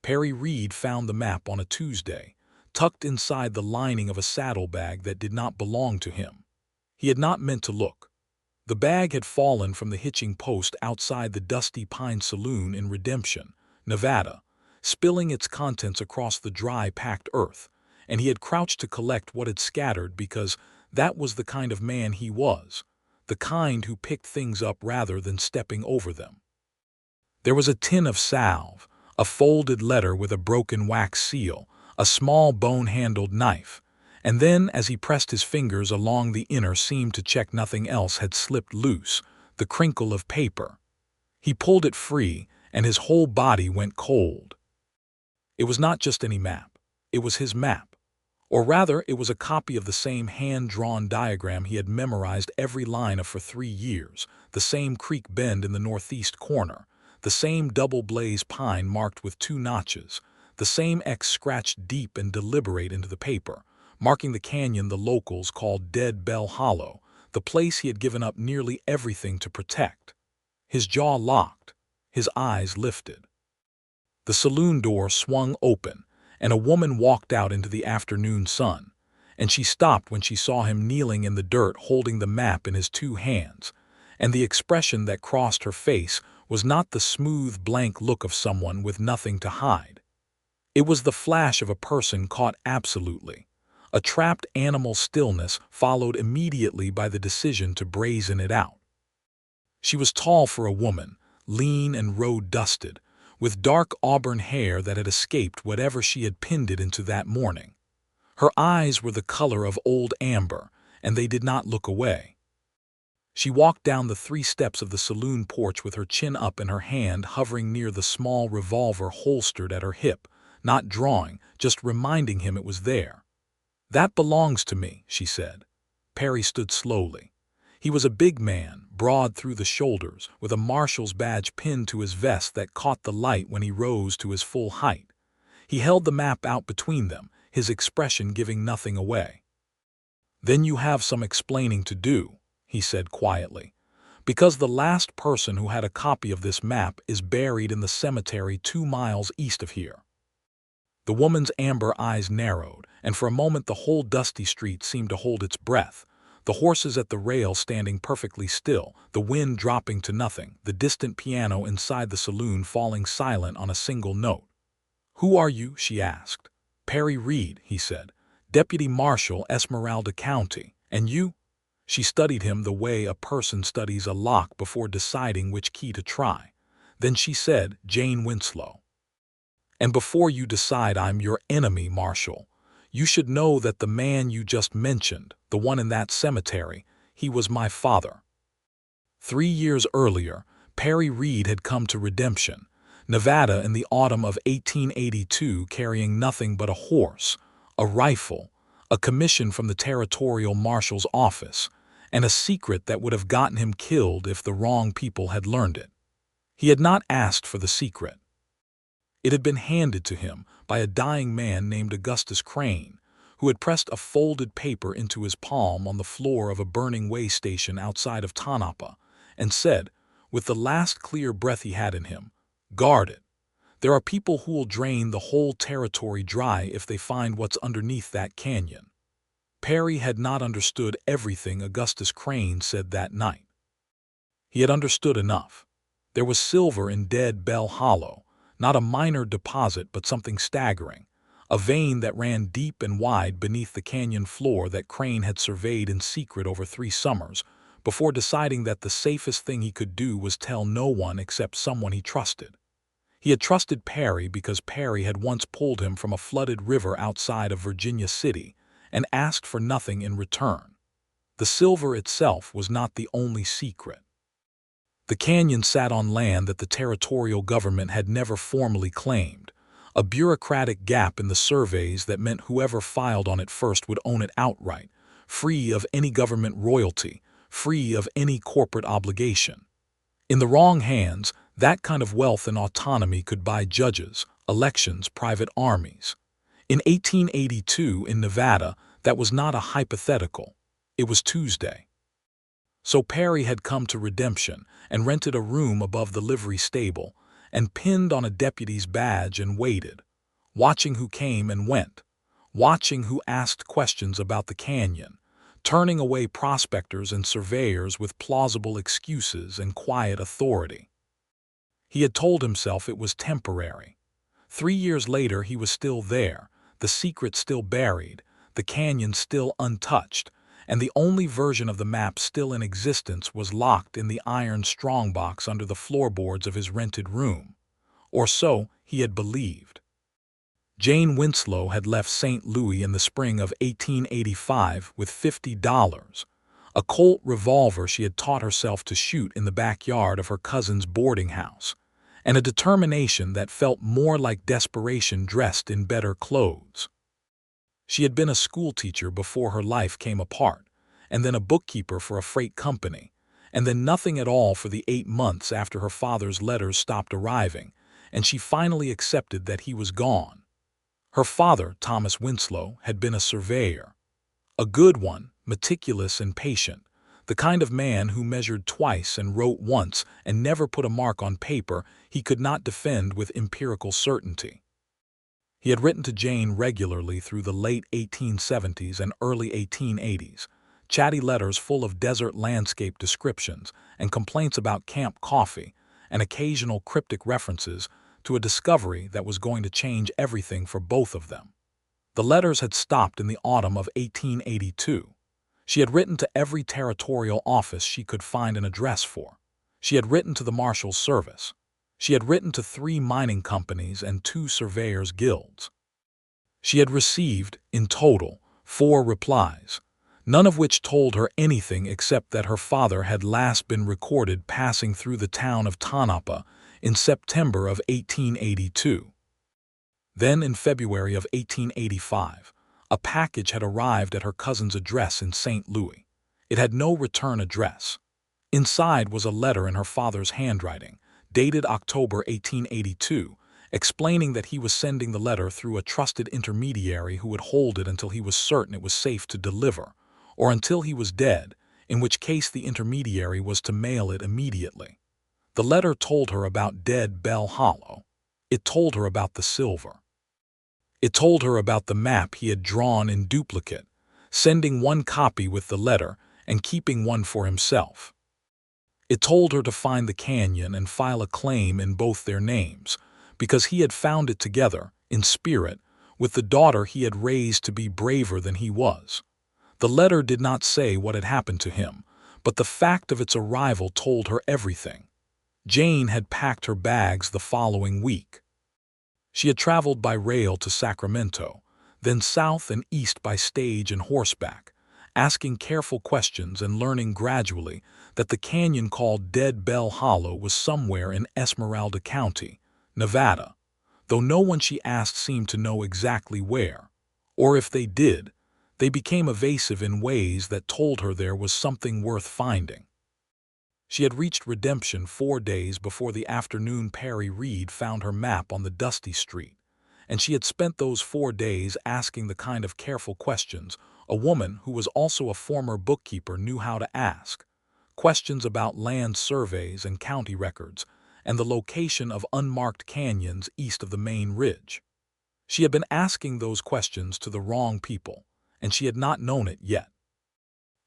Perry Reed found the map on a Tuesday, tucked inside the lining of a saddlebag that did not belong to him. He had not meant to look. The bag had fallen from the hitching post outside the Dusty Pine Saloon in Redemption, Nevada, spilling its contents across the dry, packed earth, and he had crouched to collect what had scattered because that was the kind of man he was, the kind who picked things up rather than stepping over them. There was a tin of salve, a folded letter with a broken wax seal, a small bone-handled knife, and then, as he pressed his fingers along the inner seam to check nothing else had slipped loose, the crinkle of paper. He pulled it free, and his whole body went cold. It was not just any map. It was his map. Or rather, it was a copy of the same hand-drawn diagram he had memorized every line of for 3 years, the same creek bend in the northeast corner, the same double-blaze pine marked with 2 notches, the same X scratched deep and deliberate into the paper, marking the canyon the locals called Dead Bell Hollow, the place he had given up nearly everything to protect. His jaw locked, his eyes lifted. The saloon door swung open, and a woman walked out into the afternoon sun, and she stopped when she saw him kneeling in the dirt holding the map in his 2 hands, and the expression that crossed her face was not the smooth, blank look of someone with nothing to hide. It was the flash of a person caught absolutely. A trapped animal stillness followed immediately by the decision to brazen it out. She was tall for a woman, lean and road-dusted, with dark auburn hair that had escaped whatever she had pinned it into that morning. Her eyes were the color of old amber, and they did not look away. She walked down the 3 steps of the saloon porch with her chin up and her hand hovering near the small revolver holstered at her hip, not drawing, just reminding him it was there. "That belongs to me," she said. Perry stood slowly. He was a big man, broad through the shoulders, with a marshal's badge pinned to his vest that caught the light when he rose to his full height. He held the map out between them, his expression giving nothing away. "Then you have some explaining to do," he said quietly, "because the last person who had a copy of this map is buried in the cemetery 2 miles east of here." The woman's amber eyes narrowed, and for a moment the whole dusty street seemed to hold its breath, the horses at the rail standing perfectly still, the wind dropping to nothing, the distant piano inside the saloon falling silent on a single note. "Who are you?" she asked. "Perry Reed," he said, "Deputy Marshal, Esmeralda County. And you?" She studied him the way a person studies a lock before deciding which key to try. Then she said, "Jane Winslow. And before you decide, I'm your enemy, Marshal. You should know that the man you just mentioned, the one in that cemetery, he was my father." 3 years earlier, Perry Reed had come to Redemption, Nevada in the autumn of 1882 carrying nothing but a horse, a rifle, a commission from the territorial marshal's office, and a secret that would have gotten him killed if the wrong people had learned it. He had not asked for the secret. It had been handed to him by a dying man named Augustus Crane, who had pressed a folded paper into his palm on the floor of a burning way station outside of Tonopah, and said, with the last clear breath he had in him, "Guard it. There are people who will drain the whole territory dry if they find what's underneath that canyon." Perry had not understood everything Augustus Crane said that night. He had understood enough. There was silver in Dead Bell Hollow, not a minor deposit but something staggering, a vein that ran deep and wide beneath the canyon floor that Crane had surveyed in secret over 3 summers, before deciding that the safest thing he could do was tell no one except someone he trusted. He had trusted Perry because Perry had once pulled him from a flooded river outside of Virginia City and asked for nothing in return. The silver itself was not the only secret. The canyon sat on land that the territorial government had never formally claimed, a bureaucratic gap in the surveys that meant whoever filed on it first would own it outright, free of any government royalty, free of any corporate obligation. In the wrong hands, that kind of wealth and autonomy could buy judges, elections, private armies. In 1882, in Nevada, that was not a hypothetical. It was Tuesday. So Perry had come to Redemption and rented a room above the livery stable, and pinned on a deputy's badge and waited, watching who came and went, watching who asked questions about the canyon, turning away prospectors and surveyors with plausible excuses and quiet authority. He had told himself it was temporary. 3 years later he was still there, the secret still buried, the canyon still untouched, and the only version of the map still in existence was locked in the iron strongbox under the floorboards of his rented room. Or so he had believed. Jane Winslow had left St. Louis in the spring of 1885 with $50, a Colt revolver she had taught herself to shoot in the backyard of her cousin's boarding house, and a determination that felt more like desperation dressed in better clothes. She had been a schoolteacher before her life came apart, and then a bookkeeper for a freight company, and then nothing at all for the 8 months after her father's letters stopped arriving, and she finally accepted that he was gone. Her father, Thomas Winslow, had been a surveyor. A good one, meticulous and patient, the kind of man who measured twice and wrote once and never put a mark on paper he could not defend with empirical certainty. He had written to Jane regularly through the late 1870s and early 1880s, chatty letters full of desert landscape descriptions and complaints about camp coffee, and occasional cryptic references to a discovery that was going to change everything for both of them. The letters had stopped in the autumn of 1882. She had written to every territorial office she could find an address for. She had written to the marshal's service. She had written to 3 mining companies and 2 surveyors' guilds. She had received, in total, 4 replies, none of which told her anything except that her father had last been recorded passing through the town of Tonopah in September of 1882. Then, in February of 1885, a package had arrived at her cousin's address in St. Louis. It had no return address. Inside was a letter in her father's handwriting, dated October 1882, explaining that he was sending the letter through a trusted intermediary who would hold it until he was certain it was safe to deliver, or until he was dead, in which case the intermediary was to mail it immediately. The letter told her about Dead Bell Hollow. It told her about the silver. It told her about the map he had drawn in duplicate, sending one copy with the letter and keeping one for himself. It told her to find the canyon and file a claim in both their names, because he had found it together, in spirit, with the daughter he had raised to be braver than he was. The letter did not say what had happened to him, but the fact of its arrival told her everything. Jane had packed her bags the following week. She had traveled by rail to Sacramento, then south and east by stage and horseback, asking careful questions and learning gradually that the canyon called Dead Bell Hollow was somewhere in Esmeralda County, Nevada, though no one she asked seemed to know exactly where, or if they did, they became evasive in ways that told her there was something worth finding. She had reached Redemption 4 days before the afternoon Perry Reed found her map on the dusty street, and she had spent those 4 days asking the kind of careful questions a woman who was also a former bookkeeper knew how to ask, questions about land surveys and county records, and the location of unmarked canyons east of the main ridge. She had been asking those questions to the wrong people, and she had not known it yet.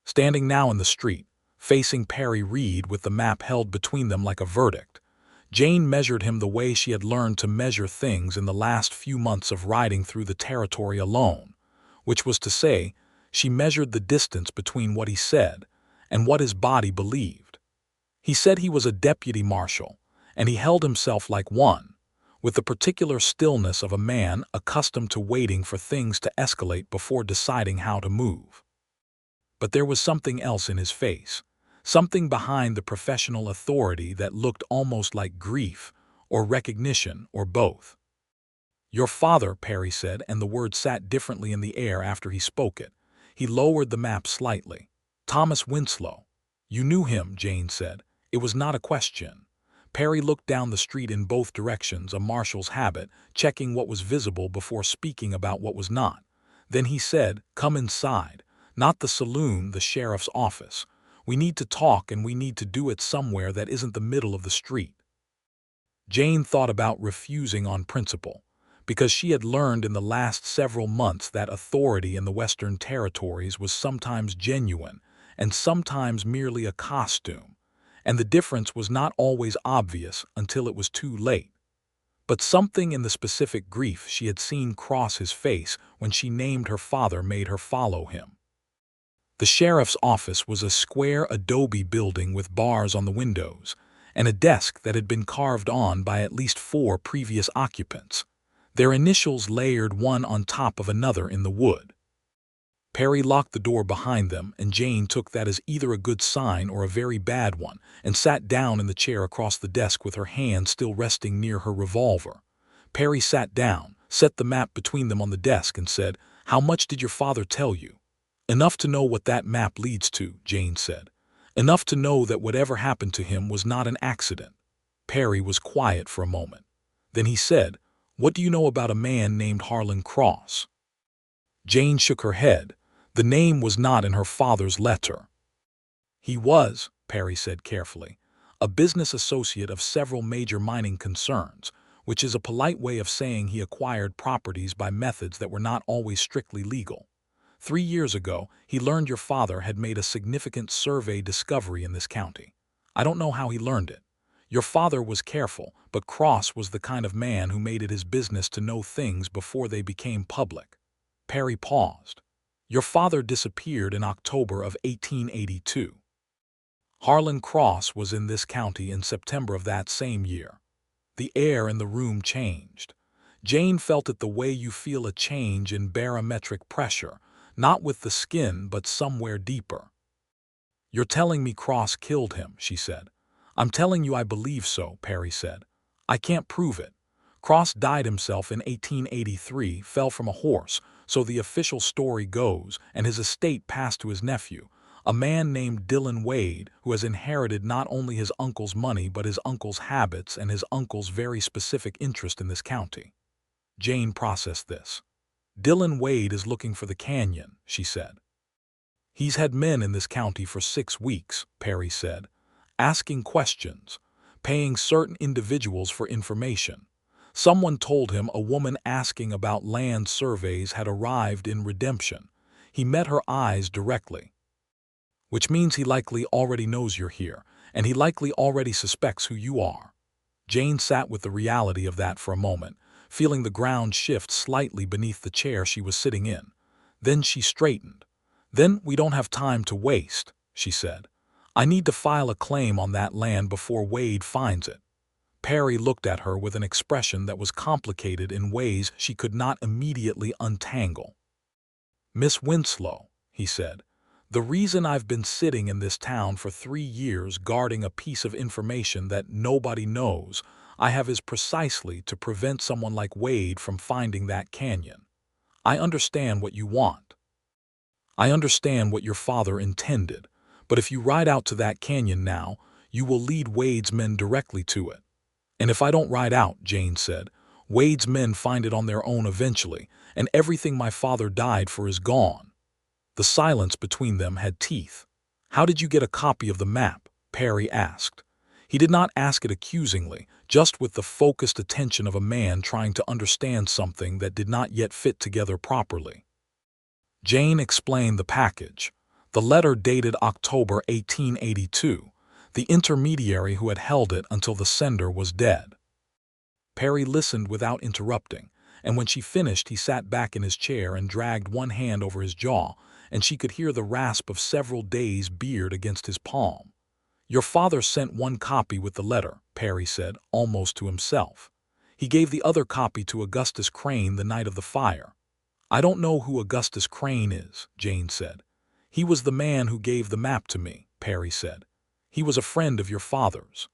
Standing now in the street, facing Perry Reed with the map held between them like a verdict, Jane measured him the way she had learned to measure things in the last few months of riding through the territory alone, which was to say, she measured the distance between what he said and what his body believed. He said he was a deputy marshal, and he held himself like one, with the particular stillness of a man accustomed to waiting for things to escalate before deciding how to move. But there was something else in his face, something behind the professional authority that looked almost like grief or recognition or both. "Your father," Perry said, and the word sat differently in the air after he spoke it. He lowered the map slightly. "Thomas Winslow." "You knew him," Jane said. It was not a question. Perry looked down the street in both directions, a marshal's habit, checking what was visible before speaking about what was not. Then he said, "Come inside. Not the saloon, the sheriff's office. We need to talk, and we need to do it somewhere that isn't the middle of the street." Jane thought about refusing on principle, because she had learned in the last several months that authority in the Western territories was sometimes genuine and sometimes merely a costume, and the difference was not always obvious until it was too late. But something in the specific grief she had seen cross his face when she named her father made her follow him. The sheriff's office was a square adobe building with bars on the windows, and a desk that had been carved on by at least 4 previous occupants, their initials layered one on top of another in the wood. Perry locked the door behind them, and Jane took that as either a good sign or a very bad one, and sat down in the chair across the desk with her hand still resting near her revolver. Perry sat down, set the map between them on the desk, and said, "How much did your father tell you?" "Enough to know what that map leads to," Jane said. "Enough to know that whatever happened to him was not an accident." Perry was quiet for a moment. Then he said, "What do you know about a man named Harlan Cross?" Jane shook her head. The name was not in her father's letter. "He was," Perry said carefully, "a business associate of several major mining concerns, which is a polite way of saying he acquired properties by methods that were not always strictly legal. 3 years ago, he learned your father had made a significant survey discovery in this county. I don't know how he learned it. Your father was careful, but Cross was the kind of man who made it his business to know things before they became public." Perry paused. "Your father disappeared in October of 1882. Harlan Cross was in this county in September of that same year." The air in the room changed. Jane felt it the way you feel a change in barometric pressure, not with the skin but somewhere deeper. "You're telling me Cross killed him," she said. "I'm telling you I believe so," Perry said. "I can't prove it. Cross died himself in 1883, fell from a horse, so the official story goes, and his estate passed to his nephew, a man named Dillon Wade, who has inherited not only his uncle's money but his uncle's habits and his uncle's very specific interest in this county." Jane processed this. "Dillon Wade is looking for the canyon," she said. "He's had men in this county for 6 weeks," Perry said, "asking questions, paying certain individuals for information. Someone told him a woman asking about land surveys had arrived in Redemption. He met her eyes directly. Which means he likely already knows you're here, and he likely already suspects who you are." Jane sat with the reality of that for a moment, feeling the ground shift slightly beneath the chair she was sitting in. Then she straightened. "Then we don't have time to waste," she said. "I need to file a claim on that land before Wade finds it." Perry looked at her with an expression that was complicated in ways she could not immediately untangle. "Miss Winslow," he said, "the reason I've been sitting in this town for 3 years guarding a piece of information that nobody knows I have is precisely to prevent someone like Wade from finding that canyon. I understand what you want. I understand what your father intended, but if you ride out to that canyon now, you will lead Wade's men directly to it. And if I don't ride out," Jane said, "Wade's men find it on their own eventually, and everything my father died for is gone." The silence between them had teeth. "How did you get a copy of the map?" Perry asked. He did not ask it accusingly, just with the focused attention of a man trying to understand something that did not yet fit together properly. Jane explained the package. The letter dated October 1882. The intermediary who had held it until the sender was dead. Perry listened without interrupting, and when she finished he sat back in his chair and dragged one hand over his jaw, and she could hear the rasp of several days' beard against his palm. "Your father sent one copy with the letter," Perry said, almost to himself. "He gave the other copy to Augustus Crane the night of the fire." "I don't know who Augustus Crane is," Jane said. "He was the man who gave the map to me," Perry said. "He was a friend of your father's.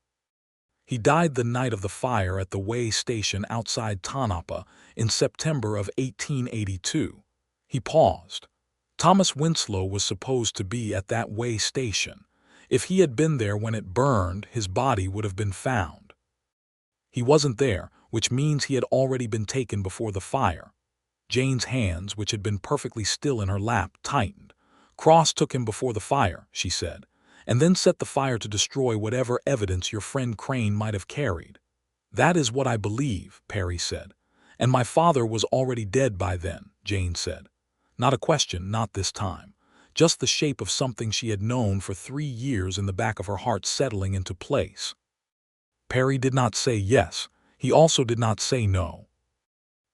He died the night of the fire at the way station outside Tonopah in September of 1882. He paused. "Thomas Winslow was supposed to be at that way station. If he had been there when it burned, his body would have been found. He wasn't there, which means he had already been taken before the fire." Jane's hands, which had been perfectly still in her lap, tightened. "Cross took him before the fire," she said, "and then set the fire to destroy whatever evidence your friend Crane might have carried." "That is what I believe," Perry said. "And my father was already dead by then," Jane said. Not a question, not this time. Just the shape of something she had known for 3 years in the back of her heart settling into place. Perry did not say yes. He also did not say no.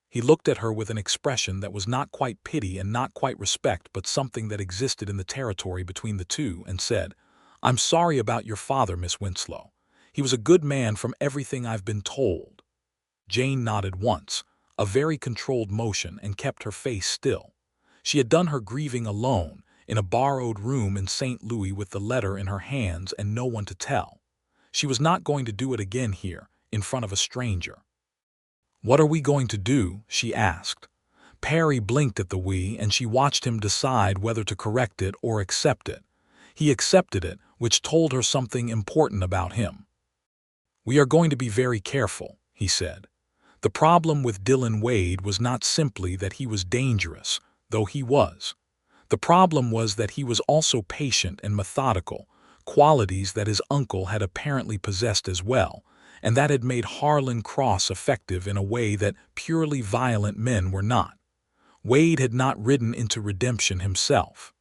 He looked at her with an expression that was not quite pity and not quite respect, but something that existed in the territory between the two, and said, "I'm sorry about your father, Miss Winslow. He was a good man from everything I've been told." Jane nodded once, a very controlled motion, and kept her face still. She had done her grieving alone, in a borrowed room in St. Louis with the letter in her hands and no one to tell. She was not going to do it again here, in front of a stranger. "What are we going to do?" she asked. Perry blinked at the "we," and she watched him decide whether to correct it or accept it. He accepted it, which told her something important about him. "We are going to be very careful," he said. The problem with Dylan Wade was not simply that he was dangerous, though he was. The problem was that he was also patient and methodical, qualities that his uncle had apparently possessed as well, and that had made Harlan Cross effective in a way that purely violent men were not. Wade had not ridden into redemption himself.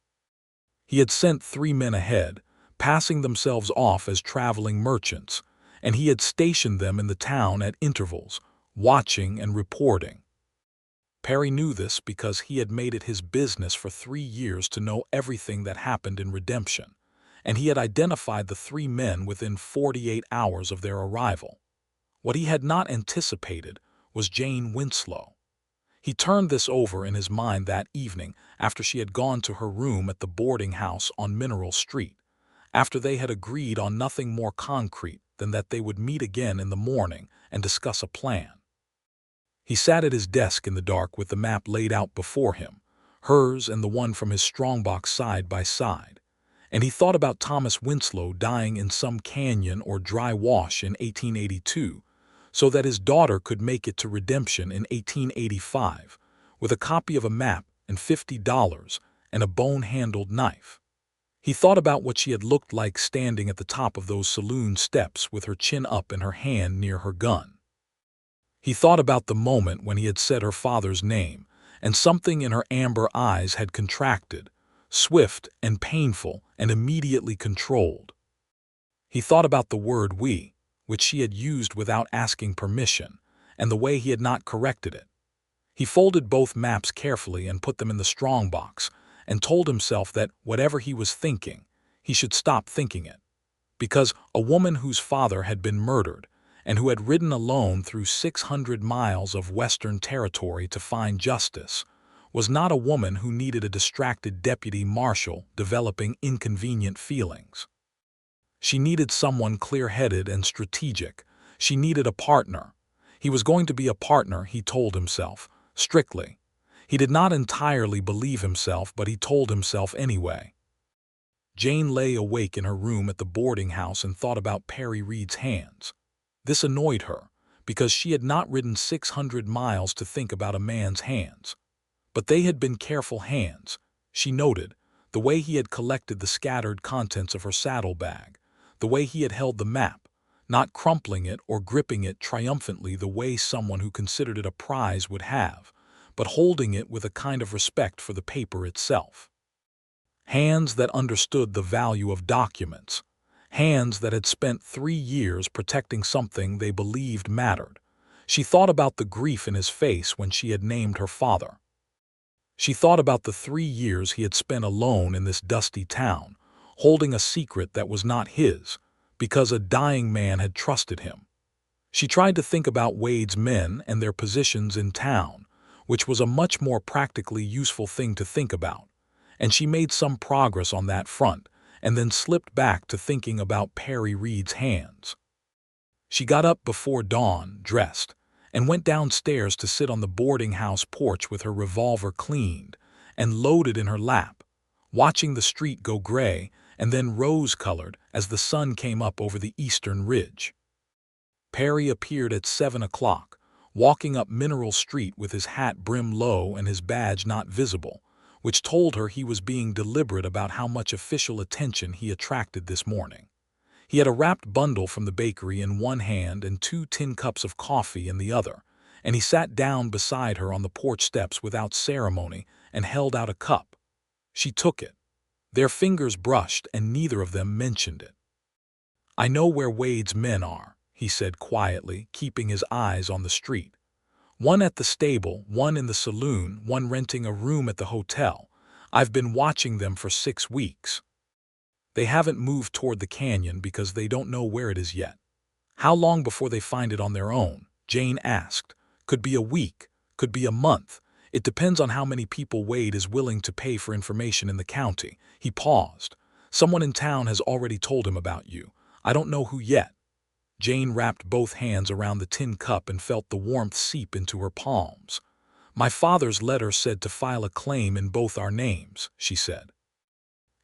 He had sent 3 men ahead, passing themselves off as traveling merchants, and he had stationed them in the town at intervals, watching and reporting. Perry knew this because he had made it his business for 3 years to know everything that happened in redemption, and he had identified the 3 men within 48 hours of their arrival. What he had not anticipated was Jane Winslow. He turned this over in his mind that evening after she had gone to her room at the boarding house on Mineral Street, after they had agreed on nothing more concrete than that they would meet again in the morning and discuss a plan. He sat at his desk in the dark with the map laid out before him, hers and the one from his strongbox side by side, and he thought about Thomas Winslow dying in some canyon or dry wash in 1882, so that his daughter could make it to redemption in 1885, with a copy of a map and $50 and a bone-handled knife. He thought about what she had looked like standing at the top of those saloon steps with her chin up and her hand near her gun. He thought about the moment when he had said her father's name, and something in her amber eyes had contracted, swift and painful and immediately controlled. He thought about the word "we," which she had used without asking permission, and the way he had not corrected it. He folded both maps carefully and put them in the strongbox, and told himself that whatever he was thinking, he should stop thinking it. Because a woman whose father had been murdered, and who had ridden alone through 600 miles of Western territory to find justice, was not a woman who needed a distracted deputy marshal developing inconvenient feelings. She needed someone clear-headed and strategic. She needed a partner. He was going to be a partner, he told himself, strictly. He did not entirely believe himself, but he told himself anyway. Jane lay awake in her room at the boarding house and thought about Perry Reed's hands. This annoyed her, because she had not ridden 600 miles to think about a man's hands. But they had been careful hands, she noted, the way he had collected the scattered contents of her saddlebag, the way he had held the map, not crumpling it or gripping it triumphantly the way someone who considered it a prize would have, but holding it with a kind of respect for the paper itself. Hands that understood the value of documents, hands that had spent 3 years protecting something they believed mattered. She thought about the grief in his face when she had named her father. She thought about the 3 years he had spent alone in this dusty town, holding a secret that was not his, because a dying man had trusted him. She tried to think about Wade's men and their positions in town, which was a much more practically useful thing to think about, and she made some progress on that front, and then slipped back to thinking about Perry Reed's hands. She got up before dawn, dressed, and went downstairs to sit on the boarding house porch with her revolver cleaned and loaded in her lap, watching the street go gray and then rose-colored as the sun came up over the eastern ridge. Perry appeared at 7 o'clock, walking up Mineral Street with his hat brim low and his badge not visible, which told her he was being deliberate about how much official attention he attracted this morning. He had a wrapped bundle from the bakery in one hand and 2 tin cups of coffee in the other, and he sat down beside her on the porch steps without ceremony and held out a cup. She took it. Their fingers brushed, and neither of them mentioned it. "I know where Wade's men are," he said quietly, keeping his eyes on the street. "One at the stable, one in the saloon, one renting a room at the hotel. I've been watching them for 6 weeks. They haven't moved toward the canyon because they don't know where it is yet." "How long before they find it on their own?" Jane asked. "Could be a week, could be a month. It depends on how many people Wade is willing to pay for information in the county." He paused. "Someone in town has already told him about you. I don't know who yet." Jane wrapped both hands around the tin cup and felt the warmth seep into her palms. "My father's letter said to file a claim in both our names," she said.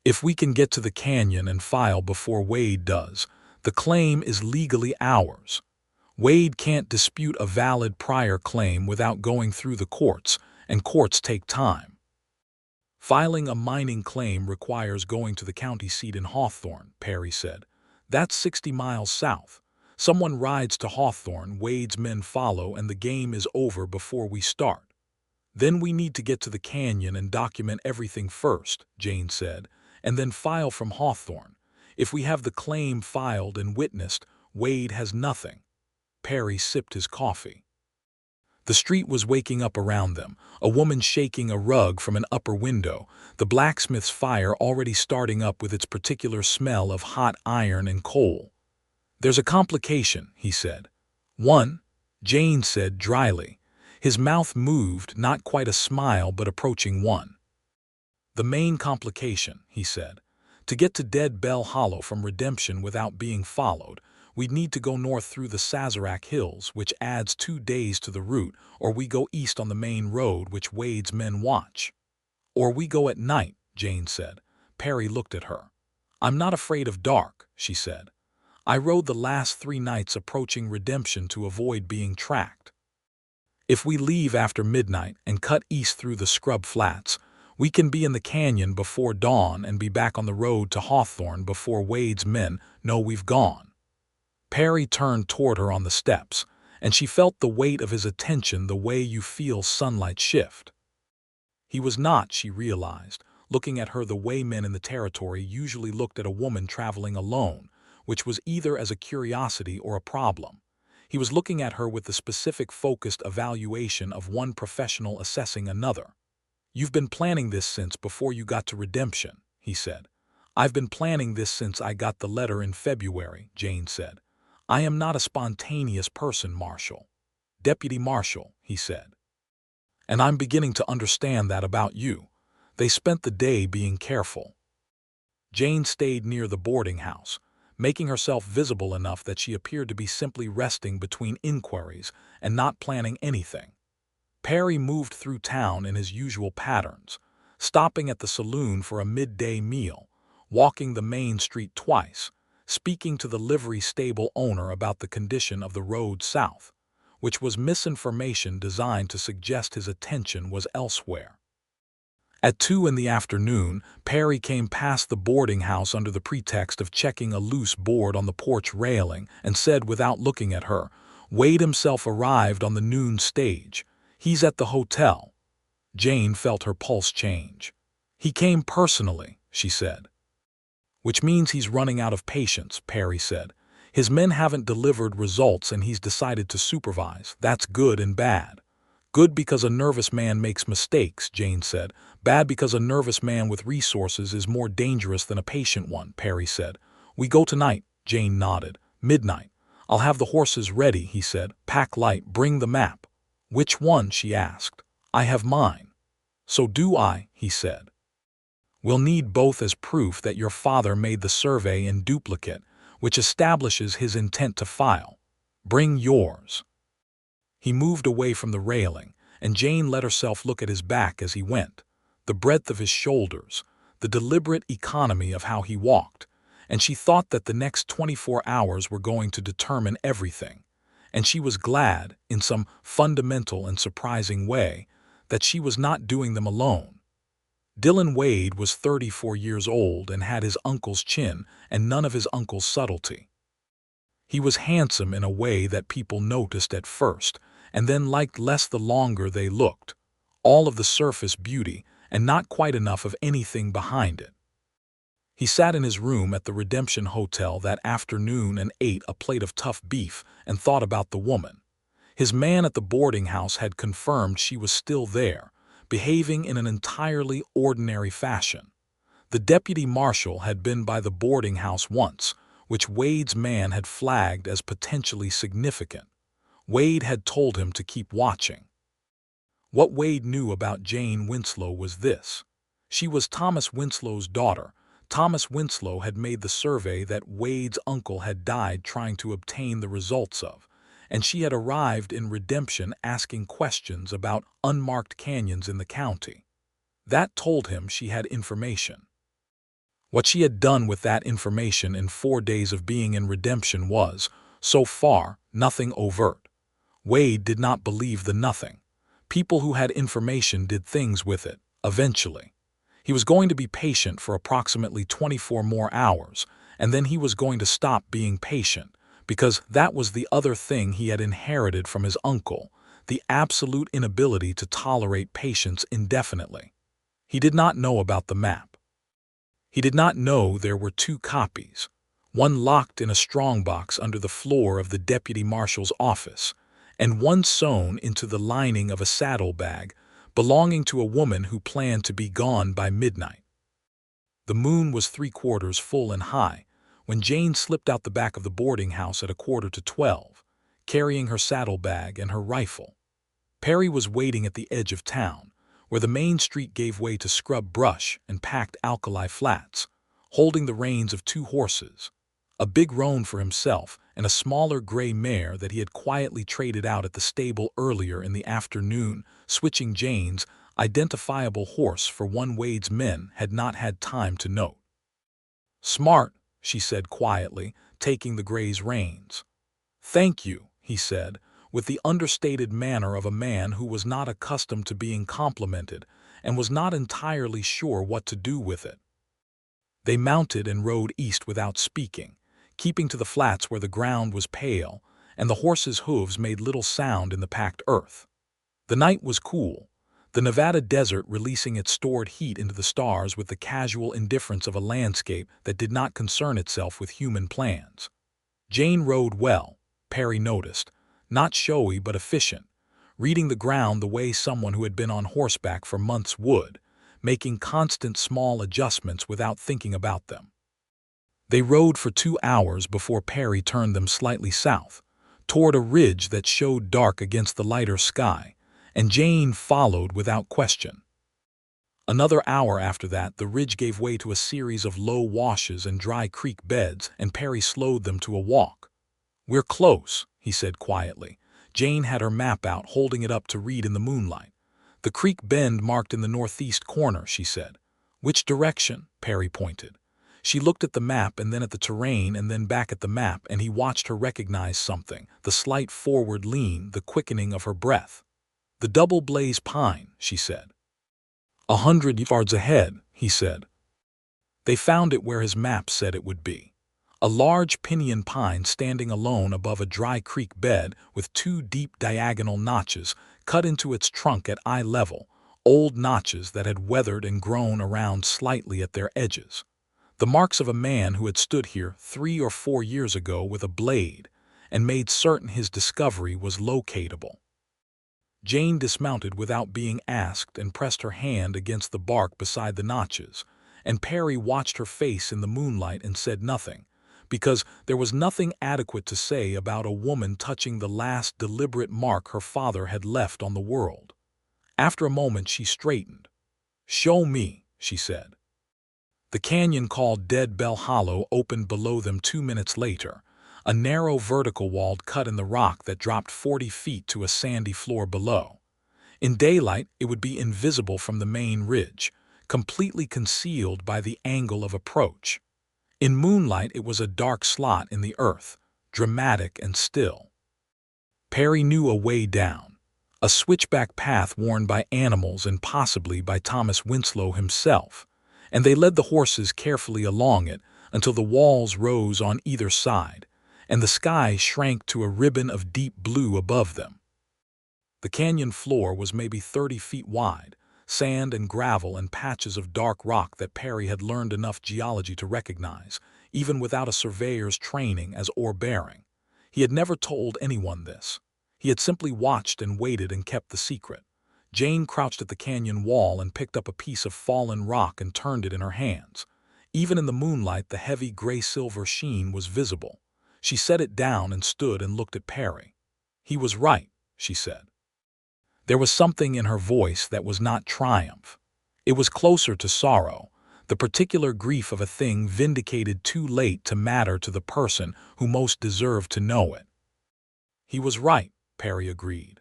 "If we can get to the canyon and file before Wade does, the claim is legally ours. Wade can't dispute a valid prior claim without going through the courts, and courts take time. Filing a mining claim requires going to the county seat in Hawthorne," Perry said. "That's 60 miles south. Someone rides to Hawthorne, Wade's men follow, and the game is over before we start. Then we need to get to the canyon and document everything first," Jane said, "and then file from Hawthorne. If we have the claim filed and witnessed, Wade has nothing." Perry sipped his coffee. The street was waking up around them, a woman shaking a rug from an upper window, the blacksmith's fire already starting up with its particular smell of hot iron and coal. "There's a complication," he said. "One," Jane said dryly. His mouth moved, not quite a smile but approaching one. "The main complication," he said. "To get to Dead Bell Hollow from Redemption without being followed, we'd need to go north through the Sazerac Hills, which adds 2 days to the route, or we go east on the main road which Wade's men watch." "Or we go at night," Jane said. Perry looked at her. "I'm not afraid of dark," she said. "I rode the last 3 nights approaching Redemption to avoid being tracked. If we leave after midnight and cut east through the scrub flats, we can be in the canyon before dawn and be back on the road to Hawthorne before Wade's men know we've gone." Perry turned toward her on the steps, and she felt the weight of his attention the way you feel sunlight shift. He was not, she realized, looking at her the way men in the territory usually looked at a woman traveling alone, which was either as a curiosity or a problem. He was looking at her with the specific focused evaluation of one professional assessing another. "You've been planning this since before you got to Redemption," he said. "I've been planning this since I got the letter in February," Jane said. "I am not a spontaneous person, Marshal." "Deputy Marshal," he said. "And I'm beginning to understand that about you." They spent the day being careful. Jane stayed near the boarding house, making herself visible enough that she appeared to be simply resting between inquiries and not planning anything. Perry moved through town in his usual patterns, stopping at the saloon for a midday meal, walking the main street twice, speaking to the livery stable owner about the condition of the road south, which was misinformation designed to suggest his attention was elsewhere. At 2 in the afternoon, Perry came past the boarding house under the pretext of checking a loose board on the porch railing and said without looking at her, "Wade himself arrived on the noon stage. He's at the hotel." Jane felt her pulse change. "He came personally," she said. "Which means he's running out of patience," Perry said. "His men haven't delivered results and he's decided to supervise. That's good and bad." "Good because a nervous man makes mistakes," Jane said. "Bad because a nervous man with resources is more dangerous than a patient one," Perry said. "We go tonight," Jane nodded. "Midnight. I'll have the horses ready," he said. "Pack light, bring the map." "Which one?" she asked. "I have mine." "So do I," he said. "We'll need both as proof that your father made the survey in duplicate, which establishes his intent to file. Bring yours." He moved away from the railing, and Jane let herself look at his back as he went, the breadth of his shoulders, the deliberate economy of how he walked, and she thought that the next 24 hours were going to determine everything, and she was glad, in some fundamental and surprising way, that she was not doing them alone. Dylan Wade was 34 years old and had his uncle's chin and none of his uncle's subtlety. He was handsome in a way that people noticed at first, and then liked less the longer they looked. All of the surface beauty, and not quite enough of anything behind it. He sat in his room at the Redemption Hotel that afternoon and ate a plate of tough beef and thought about the woman. His man at the boarding house had confirmed she was still there, behaving in an entirely ordinary fashion. The deputy marshal had been by the boarding house once, which Wade's man had flagged as potentially significant. Wade had told him to keep watching. What Wade knew about Jane Winslow was this. She was Thomas Winslow's daughter. Thomas Winslow had made the survey that Wade's uncle had died trying to obtain the results of, and she had arrived in Redemption asking questions about unmarked canyons in the county. That told him she had information. What she had done with that information in 4 days of being in Redemption was, so far, nothing overt. Wade did not believe the nothing. People who had information did things with it, eventually. He was going to be patient for approximately 24 more hours, and then he was going to stop being patient, because that was the other thing he had inherited from his uncle, the absolute inability to tolerate patience indefinitely. He did not know about the map. He did not know there were 2 copies, one locked in a strongbox under the floor of the deputy marshal's office, and one sewn into the lining of a saddlebag belonging to a woman who planned to be gone by midnight. The moon was 3/4 full and high when Jane slipped out the back of the boarding house at 11:45, carrying her saddlebag and her rifle. Perry was waiting at the edge of town, where the main street gave way to scrub brush and packed alkali flats, holding the reins of 2 horses, a big roan for himself and a smaller gray mare that he had quietly traded out at the stable earlier in the afternoon, switching Jane's identifiable horse for one Wade's men had not had time to note. "Smart," she said quietly, taking the gray's reins. "Thank you," he said, with the understated manner of a man who was not accustomed to being complimented and was not entirely sure what to do with it. They mounted and rode east without speaking, keeping to the flats where the ground was pale and the horses' hooves made little sound in the packed earth. The night was cool, the Nevada desert releasing its stored heat into the stars with the casual indifference of a landscape that did not concern itself with human plans. Jane rode well, Perry noticed, not showy but efficient, reading the ground the way someone who had been on horseback for months would, making constant small adjustments without thinking about them. They rode for 2 hours before Perry turned them slightly south, toward a ridge that showed dark against the lighter sky, and Jane followed without question. Another hour after that, the ridge gave way to a series of low washes and dry creek beds, and Perry slowed them to a walk. "We're close," he said quietly. Jane had her map out, holding it up to read in the moonlight. "The creek bend marked in the northeast corner," she said. "Which direction?" Perry pointed. She looked at the map and then at the terrain and then back at the map, and he watched her recognize something, the slight forward lean, the quickening of her breath. "The double blaze pine," she said. 100 yards ahead, he said. They found it where his map said it would be. A large pinyon pine standing alone above a dry creek bed with 2 deep diagonal notches cut into its trunk at eye level, old notches that had weathered and grown around slightly at their edges. The marks of a man who had stood here 3 or 4 years ago with a blade and made certain his discovery was locatable. Jane dismounted without being asked and pressed her hand against the bark beside the notches, and Perry watched her face in the moonlight and said nothing, because there was nothing adequate to say about a woman touching the last deliberate mark her father had left on the world. After a moment she straightened. "Show me," she said. The canyon called Dead Bell Hollow opened below them 2 minutes later, a narrow vertical wall cut in the rock that dropped 40 feet to a sandy floor below. In daylight, it would be invisible from the main ridge, completely concealed by the angle of approach. In moonlight, it was a dark slot in the earth, dramatic and still. Perry knew a way down, a switchback path worn by animals and possibly by Thomas Winslow himself, and they led the horses carefully along it until the walls rose on either side, and the sky shrank to a ribbon of deep blue above them. The canyon floor was maybe 30 feet wide, sand and gravel and patches of dark rock that Perry had learned enough geology to recognize, even without a surveyor's training as ore-bearing. He had never told anyone this. He had simply watched and waited and kept the secret. Jane crouched at the canyon wall and picked up a piece of fallen rock and turned it in her hands. Even in the moonlight, the heavy gray-silver sheen was visible. She set it down and stood and looked at Perry. "He was right," she said. There was something in her voice that was not triumph. It was closer to sorrow, the particular grief of a thing vindicated too late to matter to the person who most deserved to know it. "He was right," Perry agreed.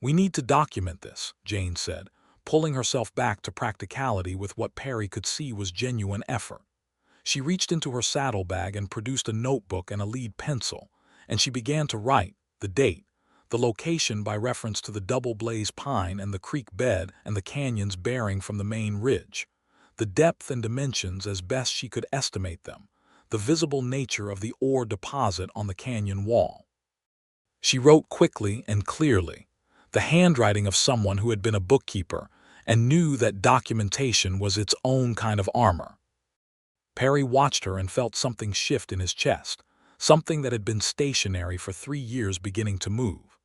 "We need to document this," Jane said, pulling herself back to practicality with what Perry could see was genuine effort. She reached into her saddlebag and produced a notebook and a lead pencil, and she began to write the date, the location by reference to the double-blaze pine and the creek bed and the canyon's bearing from the main ridge, the depth and dimensions as best she could estimate them, the visible nature of the ore deposit on the canyon wall. She wrote quickly and clearly, the handwriting of someone who had been a bookkeeper and knew that documentation was its own kind of armor. Perry watched her and felt something shift in his chest, something that had been stationary for 3 years beginning to move.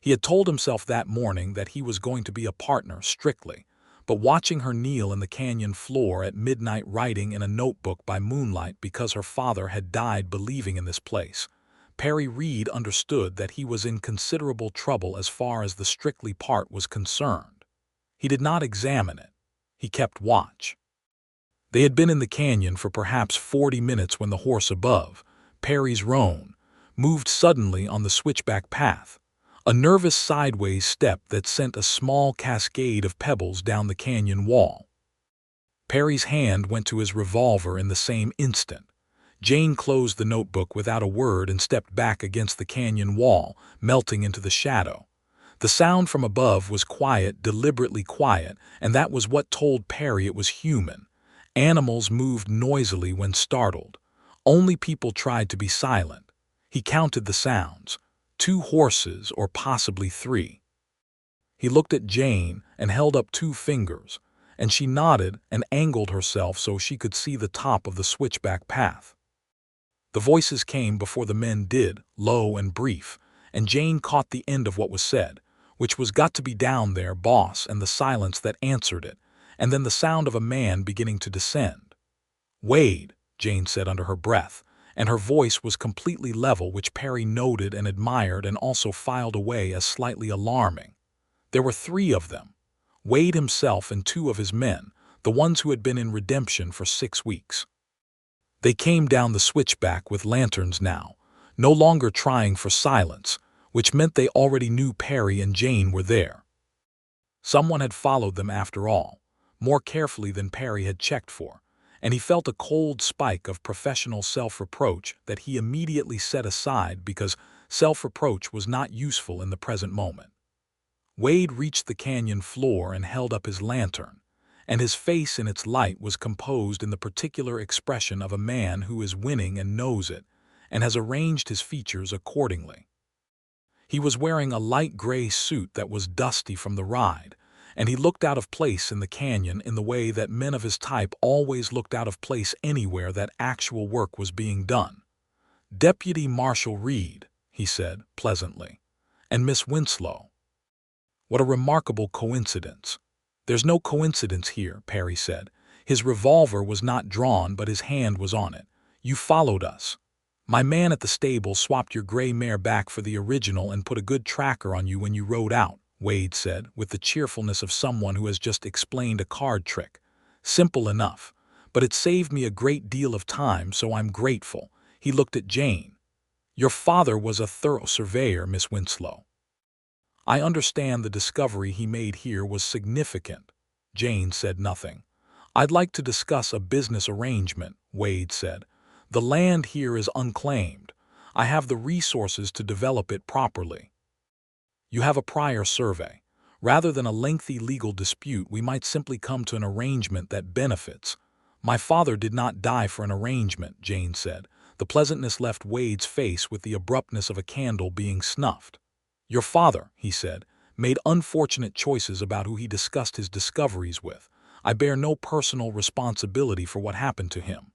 He had told himself that morning that he was going to be a partner strictly, but watching her kneel in the canyon floor at midnight writing in a notebook by moonlight because her father had died believing in this place, Perry Reed understood that he was in considerable trouble as far as the strictly part was concerned. He did not examine it. He kept watch. They had been in the canyon for perhaps 40 minutes when the horse above, Perry's roan, moved suddenly on the switchback path, a nervous sideways step that sent a small cascade of pebbles down the canyon wall. Perry's hand went to his revolver in the same instant. Jane closed the notebook without a word and stepped back against the canyon wall, melting into the shadow. The sound from above was quiet, deliberately quiet, and that was what told Perry it was human. Animals moved noisily when startled. Only people tried to be silent. He counted the sounds. 2 horses, or possibly 3. He looked at Jane and held up 2 fingers, and she nodded and angled herself so she could see the top of the switchback path. The voices came before the men did, low and brief, and Jane caught the end of what was said, which was "got to be down there, boss," and the silence that answered it, and then the sound of a man beginning to descend. "Wade," Jane said under her breath, and her voice was completely level, which Perry noted and admired and also filed away as slightly alarming. There were 3 of them, Wade himself and 2 of his men, the ones who had been in redemption for 6 weeks. They came down the switchback with lanterns now, no longer trying for silence, which meant they already knew Perry and Jane were there. Someone had followed them after all, more carefully than Perry had checked for, and he felt a cold spike of professional self-reproach that he immediately set aside because self-reproach was not useful in the present moment. Wade reached the canyon floor and held up his lantern, and his face in its light was composed in the particular expression of a man who is winning and knows it, and has arranged his features accordingly. He was wearing a light gray suit that was dusty from the ride, and he looked out of place in the canyon in the way that men of his type always looked out of place anywhere that actual work was being done. "Deputy Marshal Reed," he said pleasantly, "and Miss Winslow." "What a remarkable coincidence." "There's no coincidence here," Perry said. His revolver was not drawn, but his hand was on it. "You followed us. My man at the stable swapped your gray mare back for the original and put a good tracker on you when you rode out," Wade said, with the cheerfulness of someone who has just explained a card trick. "Simple enough, but it saved me a great deal of time, so I'm grateful." He looked at Jane. "Your father was a thorough surveyor, Miss Winslow." "I understand the discovery he made here was significant." Jane said nothing. "I'd like to discuss a business arrangement," Wade said. "The land here is unclaimed. I have the resources to develop it properly." "You have a prior survey. Rather than a lengthy legal dispute, we might simply come to an arrangement that benefits. My father did not die for an arrangement, Jane said. The pleasantness left Wade's face with the abruptness of a candle being snuffed. Your father, he said, made unfortunate choices about who he discussed his discoveries with. I bear no personal responsibility for what happened to him.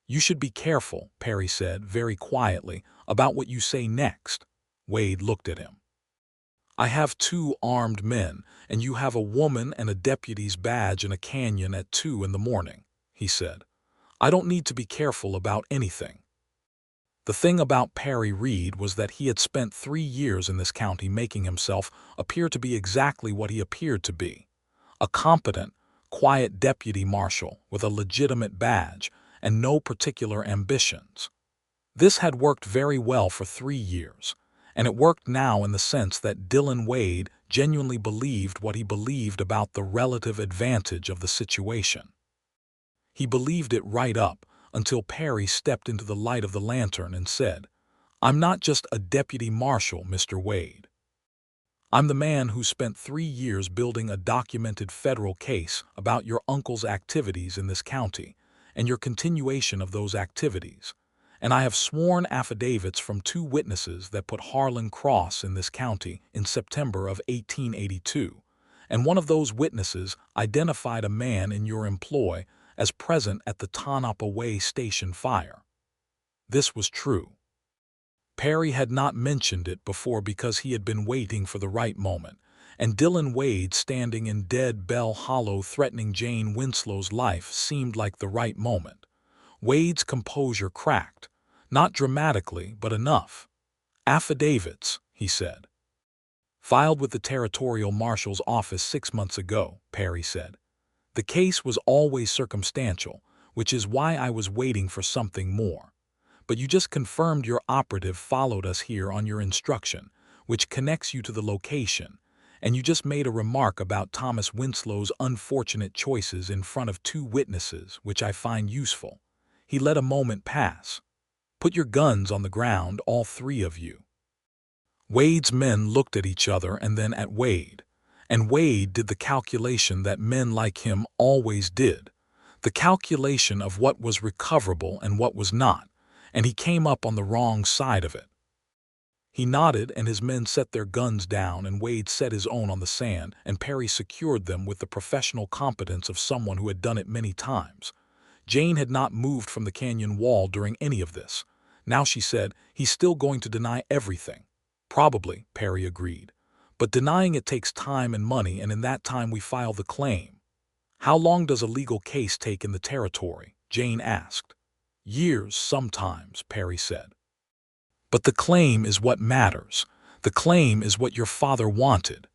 You should be careful, Perry said, very quietly, about what you say next. Wade looked at him. I have 2 armed men, and you have a woman and a deputy's badge in a canyon at 2 in the morning, he said. I don't need to be careful about anything. The thing about Perry Reed was that he had spent 3 years in this county making himself appear to be exactly what he appeared to be. A competent, quiet deputy marshal with a legitimate badge and no particular ambitions. This had worked very well for 3 years, and it worked now in the sense that Dylan Wade genuinely believed what he believed about the relative advantage of the situation. He believed it right up until Perry stepped into the light of the lantern and said, I'm not just a deputy marshal, Mr. Wade. I'm the man who spent 3 years building a documented federal case about your uncle's activities in this county and your continuation of those activities. And I have sworn affidavits from 2 witnesses that put Harlan Cross in this county in September of 1882, and one of those witnesses identified a man in your employ as present at the Tonopah Way Station fire. This was true. Perry had not mentioned it before because he had been waiting for the right moment, and Dylan Wade standing in Dead Bell Hollow threatening Jane Winslow's life seemed like the right moment. Wade's composure cracked, not dramatically, but enough. Affidavits, he said. Filed with the territorial marshal's office 6 months ago, Perry said. The case was always circumstantial, which is why I was waiting for something more. But you just confirmed your operative followed us here on your instruction, which connects you to the location, and you just made a remark about Thomas Winslow's unfortunate choices in front of 2 witnesses, which I find useful. He let a moment pass. Put your guns on the ground, all 3 of you. Wade's men looked at each other and then at Wade. And Wade did the calculation that men like him always did, the calculation of what was recoverable and what was not, and he came up on the wrong side of it. He nodded and his men set their guns down and Wade set his own on the sand and Perry secured them with the professional competence of someone who had done it many times. Jane had not moved from the canyon wall during any of this. Now she said, he's still going to deny everything. Probably, Perry agreed. But denying it takes time and money, and in that time we file the claim. How long does a legal case take in the territory? Jane asked. Years, sometimes, Perry said. But the claim is what matters. The claim is what your father wanted.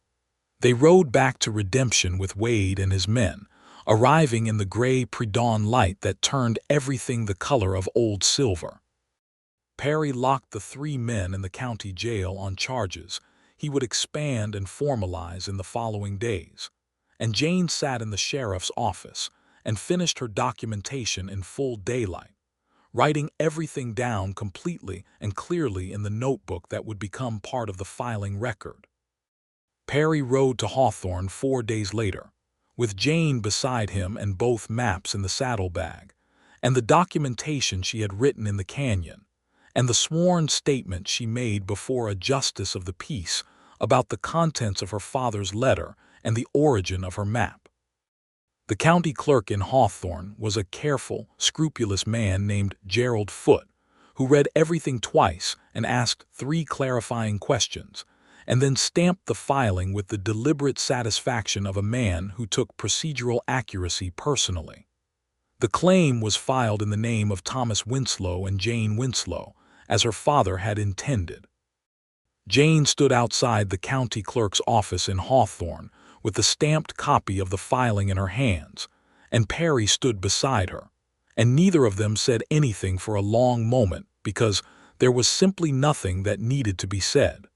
They rode back to Redemption with Wade and his men, arriving in the gray pre-dawn light that turned everything the color of old silver. Perry locked the 3 men in the county jail on charges he would expand and formalize in the following days, and Jane sat in the sheriff's office and finished her documentation in full daylight, writing everything down completely and clearly in the notebook that would become part of the filing record. Perry rode to Hawthorne 4 days later, with Jane beside him and both maps in the saddlebag, and the documentation she had written in the canyon, and the sworn statement she made before a justice of the peace about the contents of her father's letter and the origin of her map. The county clerk in Hawthorne was a careful, scrupulous man named Gerald Foote, who read everything twice and asked 3 clarifying questions, and then stamped the filing with the deliberate satisfaction of a man who took procedural accuracy personally. The claim was filed in the name of Thomas Winslow and Jane Winslow, as her father had intended. Jane stood outside the county clerk's office in Hawthorne with the stamped copy of the filing in her hands, and Perry stood beside her, and neither of them said anything for a long moment because there was simply nothing that needed to be said.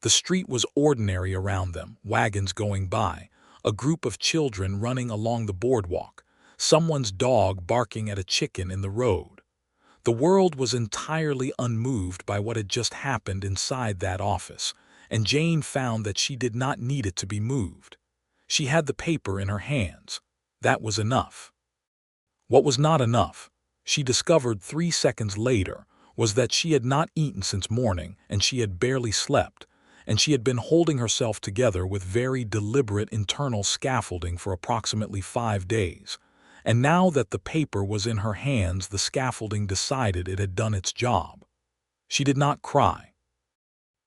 The street was ordinary around them, wagons going by, a group of children running along the boardwalk, someone's dog barking at a chicken in the road. The world was entirely unmoved by what had just happened inside that office, and Jane found that she did not need it to be moved. She had the paper in her hands. That was enough. What was not enough, she discovered 3 seconds later, was that she had not eaten since morning and she had barely slept, and she had been holding herself together with very deliberate internal scaffolding for approximately 5 days. And now that the paper was in her hands, the scaffolding decided it had done its job. She did not cry.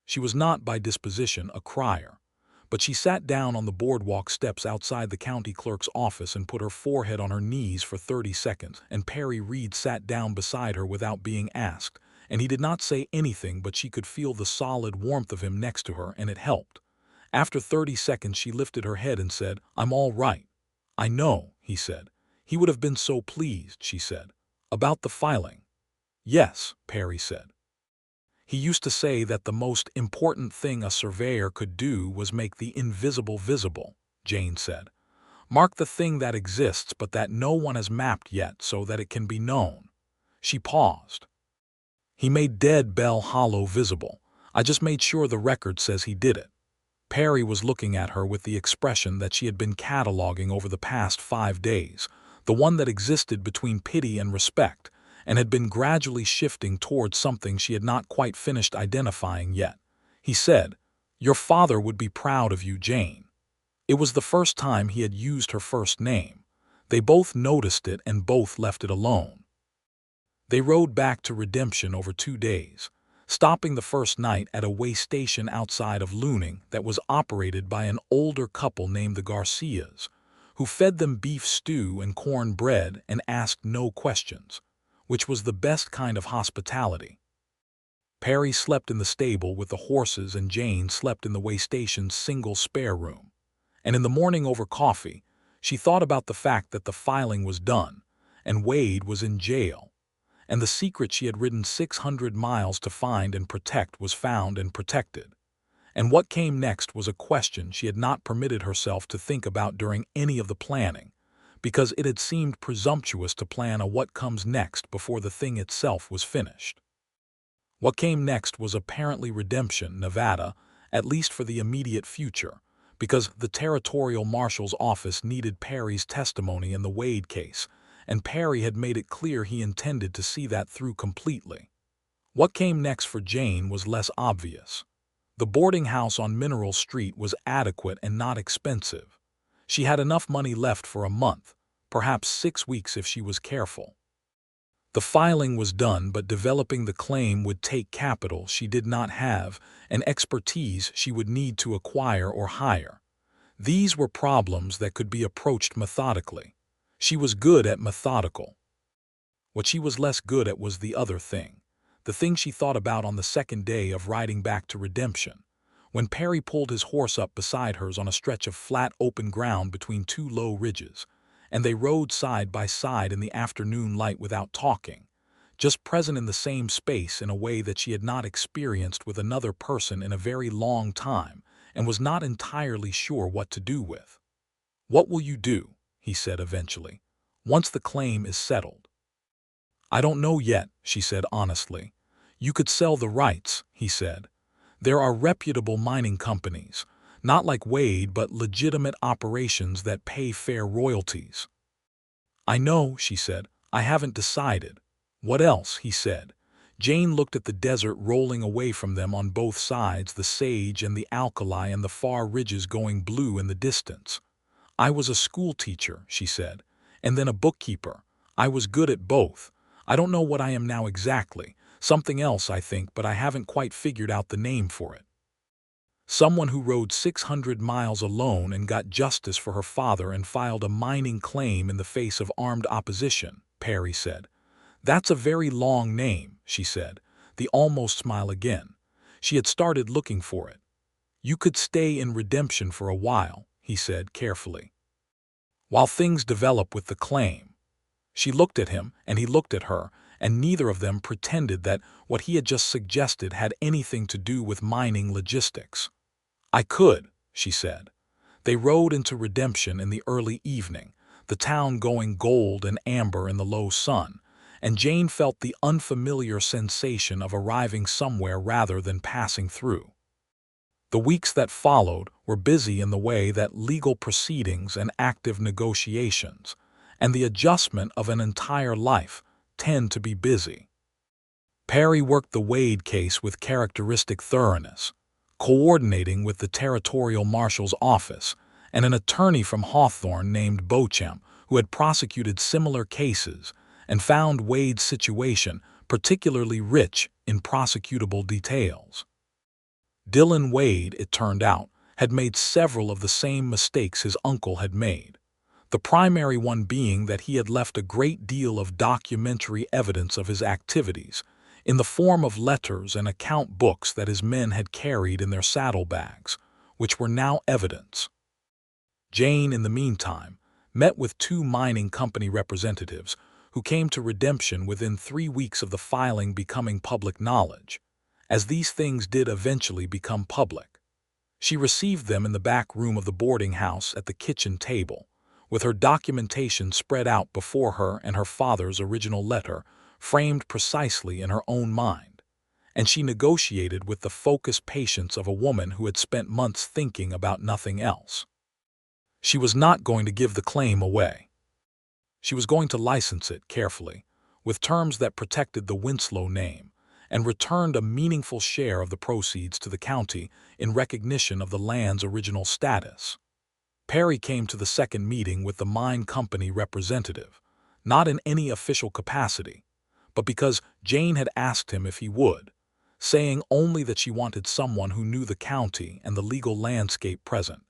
She was not by disposition a crier, but she sat down on the boardwalk steps outside the county clerk's office and put her forehead on her knees for 30 seconds, and Perry Reed sat down beside her without being asked, and he did not say anything, but she could feel the solid warmth of him next to her, and it helped. After 30 seconds she lifted her head and said, "I'm all right." "I know," he said. "He would have been so pleased," she said. "About the filing." "Yes," Perry said. "He used to say that the most important thing a surveyor could do was make the invisible visible," Jane said. "Mark the thing that exists but that no one has mapped yet so that it can be known." She paused. "He made Dead Bell Hollow visible. I just made sure the record says he did it." Perry was looking at her with the expression that she had been cataloging over the past 5 days, the one that existed between pity and respect, and had been gradually shifting towards something she had not quite finished identifying yet. He said, "Your father would be proud of you, Jane." It was the first time he had used her first name. They both noticed it and both left it alone. They rode back to Redemption over 2 days, stopping the first night at a way station outside of Luning that was operated by an older couple named the Garcias, who fed them beef stew and corn bread and asked no questions, which was the best kind of hospitality. Perry slept in the stable with the horses and Jane slept in the way station's single spare room. And in the morning over coffee, she thought about the fact that the filing was done, and Wade was in jail, and the secret she had ridden 600 miles to find and protect was found and protected. And what came next was a question she had not permitted herself to think about during any of the planning, because it had seemed presumptuous to plan a what comes next before the thing itself was finished. What came next was apparently Redemption, Nevada, at least for the immediate future, because the territorial marshal's office needed Perry's testimony in the Wade case, and Perry had made it clear he intended to see that through completely. What came next for Jane was less obvious. The boarding house on Mineral Street was adequate and not expensive. She had enough money left for a month, perhaps 6 weeks if she was careful. The filing was done, but developing the claim would take capital she did not have and expertise she would need to acquire or hire. These were problems that could be approached methodically. She was good at methodical. What she was less good at was the other thing, the thing she thought about on the second day of riding back to Redemption, when Perry pulled his horse up beside hers on a stretch of flat open ground between 2 low ridges, and they rode side by side in the afternoon light without talking, just present in the same space in a way that she had not experienced with another person in a very long time and was not entirely sure what to do with. "What will you do?" he said eventually, "once the claim is settled?" "I don't know yet," she said honestly. "You could sell the rights," he said. "There are reputable mining companies, not like Wade but legitimate operations that pay fair royalties." "I know," she said. "I haven't decided." "What else?" he said. Jane looked at the desert rolling away from them on both sides, the sage and the alkali and the far ridges going blue in the distance. "I was a school teacher," she said, "and then a bookkeeper. I was good at both. I don't know what I am now exactly. Something else, I think, but I haven't quite figured out the name for it." "Someone who rode 600 miles alone and got justice for her father and filed a mining claim in the face of armed opposition," Perry said. "That's a very long name," she said, the almost smile again. She had started looking for it. "You could stay in Redemption for a while," he said carefully, "while things develop with the claim." She looked at him and he looked at her, and neither of them pretended that what he had just suggested had anything to do with mining logistics. "I could," she said. They rode into Redemption in the early evening, the town going gold and amber in the low sun, and Jane felt the unfamiliar sensation of arriving somewhere rather than passing through. The weeks that followed were busy in the way that legal proceedings and active negotiations, and the adjustment of an entire life, tend to be busy. Perry worked the Wade case with characteristic thoroughness, coordinating with the territorial marshal's office and an attorney from Hawthorne named Beauchamp, who had prosecuted similar cases and found Wade's situation particularly rich in prosecutable details. Dylan Wade, it turned out, had made several of the same mistakes his uncle had made, the primary one being that he had left a great deal of documentary evidence of his activities in the form of letters and account books that his men had carried in their saddlebags, which were now evidence. Jane, in the meantime, met with 2 mining company representatives who came to redemption within 3 weeks of the filing becoming public knowledge, as these things did eventually become public. She received them in the back room of the boarding house at the kitchen table, with her documentation spread out before her and her father's original letter framed precisely in her own mind, and she negotiated with the focused patience of a woman who had spent months thinking about nothing else. She was not going to give the claim away. She was going to license it carefully, with terms that protected the Winslow name, and returned a meaningful share of the proceeds to the county in recognition of the land's original status. Perry came to the second meeting with the mine company representative, not in any official capacity, but because Jane had asked him if he would, saying only that she wanted someone who knew the county and the legal landscape present,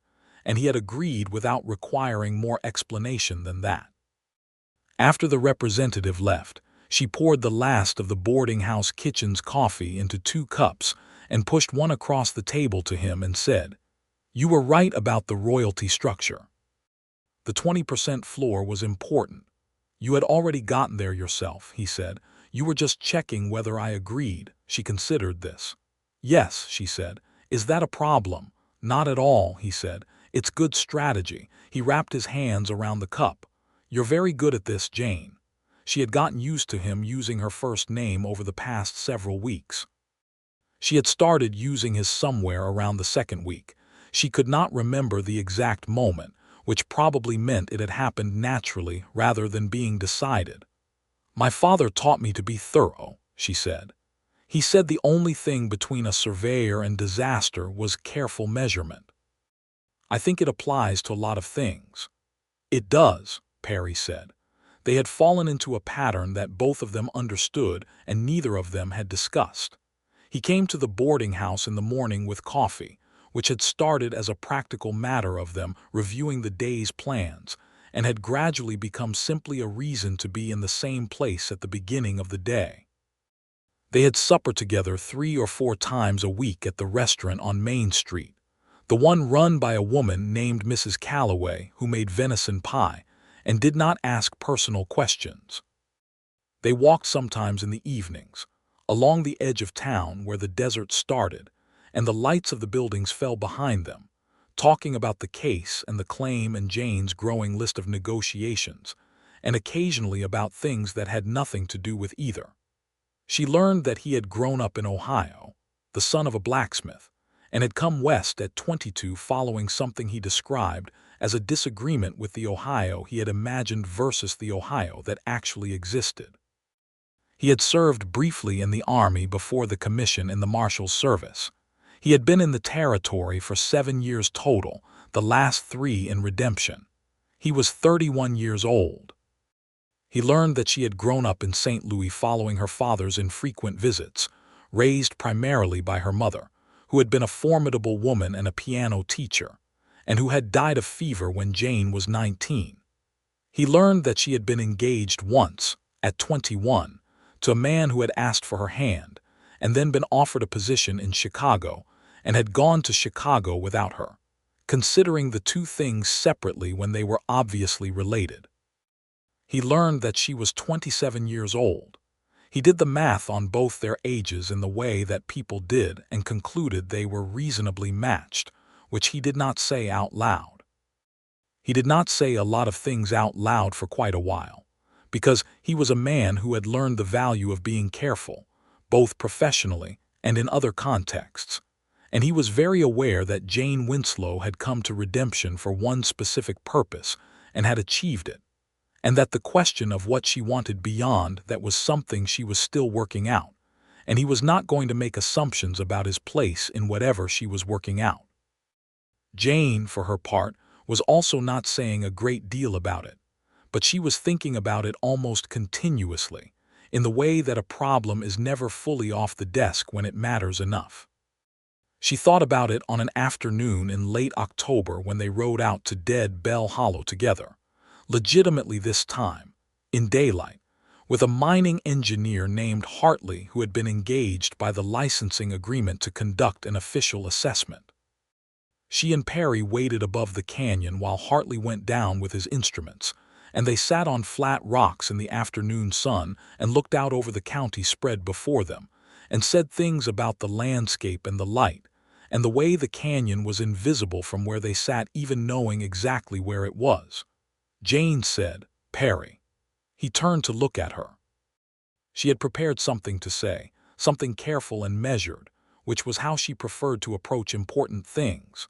and he had agreed without requiring more explanation than that. After the representative left, she poured the last of the boarding house kitchen's coffee into 2 cups and pushed one across the table to him and said, "You were right about the royalty structure. The 20% floor was important. You had already gotten there yourself," he said. "You were just checking whether I agreed." She considered this. "Yes," she said. "Is that a problem?" "Not at all," he said. "It's good strategy." He wrapped his hands around the cup. "You're very good at this, Jane." She had gotten used to him using her first name over the past several weeks. She had started using his somewhere around the 2nd week. She could not remember the exact moment, which probably meant it had happened naturally rather than being decided. "My father taught me to be thorough," she said. "He said the only thing between a surveyor and disaster was careful measurement. I think it applies to a lot of things." "It does," Perry said. They had fallen into a pattern that both of them understood and neither of them had discussed. He came to the boarding house in the morning with coffee, which had started as a practical matter of them reviewing the day's plans, and had gradually become simply a reason to be in the same place at the beginning of the day. They had supper together 3 or 4 times a week at the restaurant on Main Street, the one run by a woman named Mrs. Calloway who made venison pie and did not ask personal questions. They walked sometimes in the evenings, along the edge of town where the desert started, and the lights of the buildings fell behind them, talking about the case and the claim and Jane's growing list of negotiations, and occasionally about things that had nothing to do with either. She learned that he had grown up in Ohio, the son of a blacksmith, and had come west at 22 following something he described as a disagreement with the Ohio he had imagined versus the Ohio that actually existed. He had served briefly in the Army before the commission in the marshal's service. He had been in the territory for 7 years total, the last 3 in redemption. He was 31 years old. He learned that she had grown up in St. Louis following her father's infrequent visits, raised primarily by her mother, who had been a formidable woman and a piano teacher, and who had died of fever when Jane was 19. He learned that she had been engaged once, at 21, to a man who had asked for her hand, and then been offered a position in Chicago, and had gone to Chicago without her, considering the 2 things separately when they were obviously related. He learned that she was 27 years old. He did the math on both their ages in the way that people did and concluded they were reasonably matched, which he did not say out loud. He did not say a lot of things out loud for quite a while, because he was a man who had learned the value of being careful, both professionally and in other contexts, and he was very aware that Jane Winslow had come to redemption for one specific purpose and had achieved it, and that the question of what she wanted beyond that was something she was still working out, and he was not going to make assumptions about his place in whatever she was working out. Jane, for her part, was also not saying a great deal about it, but she was thinking about it almost continuously, in the way that a problem is never fully off the desk when it matters enough. She thought about it on an afternoon in late October when they rode out to Dead Bell Hollow together, legitimately this time, in daylight, with a mining engineer named Hartley who had been engaged by the licensing agreement to conduct an official assessment. She and Perry waited above the canyon while Hartley went down with his instruments, and they sat on flat rocks in the afternoon sun and looked out over the county spread before them, and said things about the landscape and the light, and the way the canyon was invisible from where they sat even knowing exactly where it was. Jane said, "Perry." He turned to look at her. She had prepared something to say, something careful and measured, which was how she preferred to approach important things.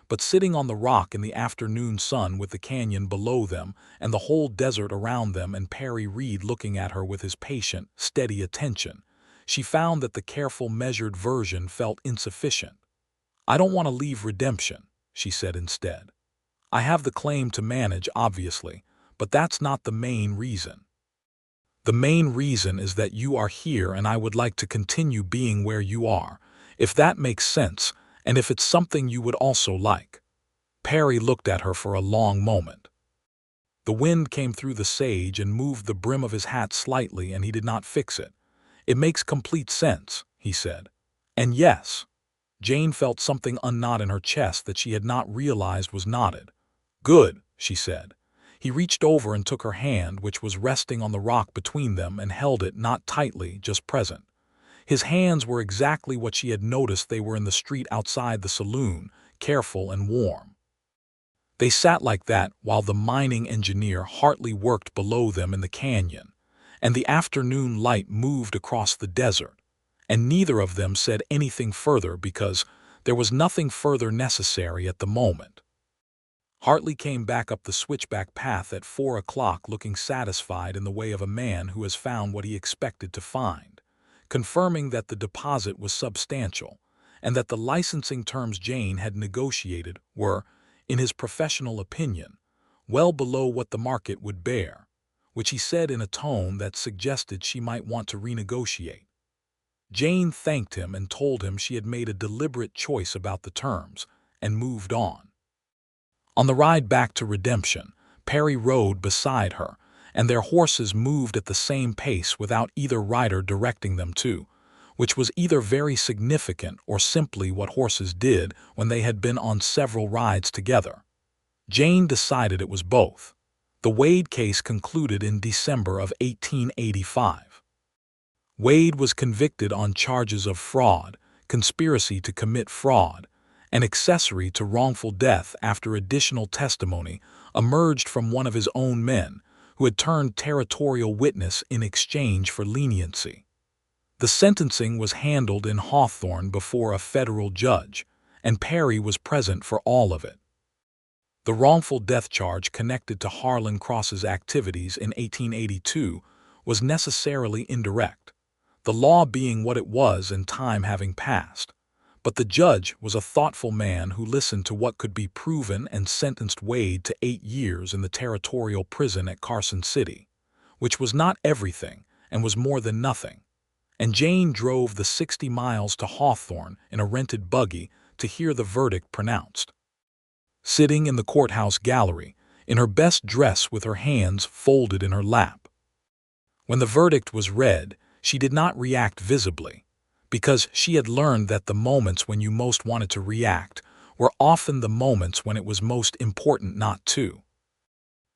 But sitting on the rock in the afternoon sun with the canyon below them and the whole desert around them and Perry Reed looking at her with his patient, steady attention, she found that the careful, measured version felt insufficient. "I don't want to leave redemption," she said instead. "I have the claim to manage, obviously, but that's not the main reason. The main reason is that you are here and I would like to continue being where you are, if that makes sense, and if it's something you would also like." Perry looked at her for a long moment. The wind came through the sage and moved the brim of his hat slightly, and he did not fix it. "It makes complete sense," he said. "And yes." Jane felt something unknot in her chest that she had not realized was knotted. "Good," she said. He reached over and took her hand, which was resting on the rock between them, and held it not tightly, just present. His hands were exactly what she had noticed they were in the street outside the saloon, careful and warm. They sat like that while the mining engineer Hartley worked below them in the canyon, and the afternoon light moved across the desert, and neither of them said anything further because there was nothing further necessary at the moment. Hartley came back up the switchback path at 4 o'clock looking satisfied in the way of a man who has found what he expected to find, confirming that the deposit was substantial, and that the licensing terms Jane had negotiated were, in his professional opinion, well below what the market would bear, which he said in a tone that suggested she might want to renegotiate. Jane thanked him and told him she had made a deliberate choice about the terms, and moved on. On the ride back to Redemption, Perry rode beside her, and their horses moved at the same pace without either rider directing them to, which was either very significant or simply what horses did when they had been on several rides together. Jane decided it was both. The Wade case concluded in December of 1885. Wade was convicted on charges of fraud, conspiracy to commit fraud, and accessory to wrongful death after additional testimony emerged from one of his own men, who had turned territorial witness in exchange for leniency. The sentencing was handled in Hawthorne before a federal judge, and Perry was present for all of it. The wrongful death charge connected to Harlan Cross's activities in 1882 was necessarily indirect, the law being what it was and time having passed. But the judge was a thoughtful man who listened to what could be proven and sentenced Wade to 8 years in the territorial prison at Carson City, which was not everything and was more than nothing. And Jane drove the 60 miles to Hawthorne in a rented buggy to hear the verdict pronounced. Sitting in the courthouse gallery, in her best dress with her hands folded in her lap. When the verdict was read, she did not react visibly, because she had learned that the moments when you most wanted to react were often the moments when it was most important not to.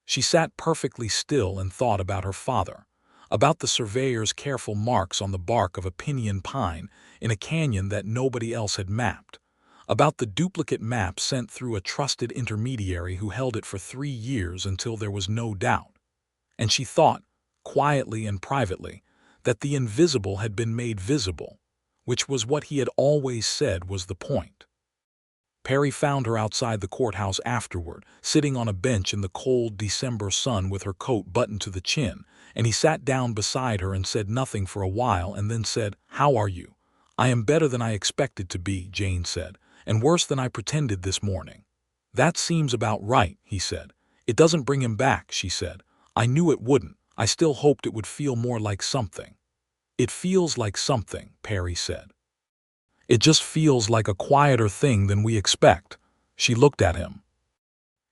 She sat perfectly still and thought about her father, about the surveyor's careful marks on the bark of a pinyon pine in a canyon that nobody else had mapped, about the duplicate map sent through a trusted intermediary who held it for 3 years until there was no doubt. And she thought, quietly and privately, that the invisible had been made visible, which was what he had always said was the point. Perry found her outside the courthouse afterward, sitting on a bench in the cold December sun with her coat buttoned to the chin, and he sat down beside her and said nothing for a while and then said, "How are you?" "I am better than I expected to be," Jane said, "and worse than I pretended this morning." "That seems about right," he said. "It doesn't bring him back," she said. "I knew it wouldn't. I still hoped it would feel more like something." "It feels like something," Perry said. "It just feels like a quieter thing than we expect." She looked at him.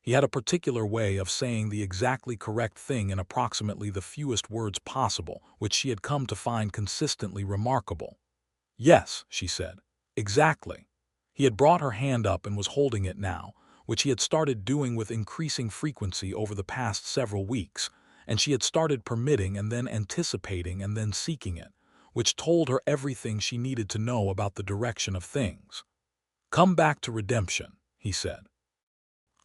He had a particular way of saying the exactly correct thing in approximately the fewest words possible, which she had come to find consistently remarkable. "Yes," she said. "Exactly." He had brought her hand up and was holding it now, which he had started doing with increasing frequency over the past several weeks, and she had started permitting and then anticipating and then seeking it, which told her everything she needed to know about the direction of things. "Come back to redemption," he said.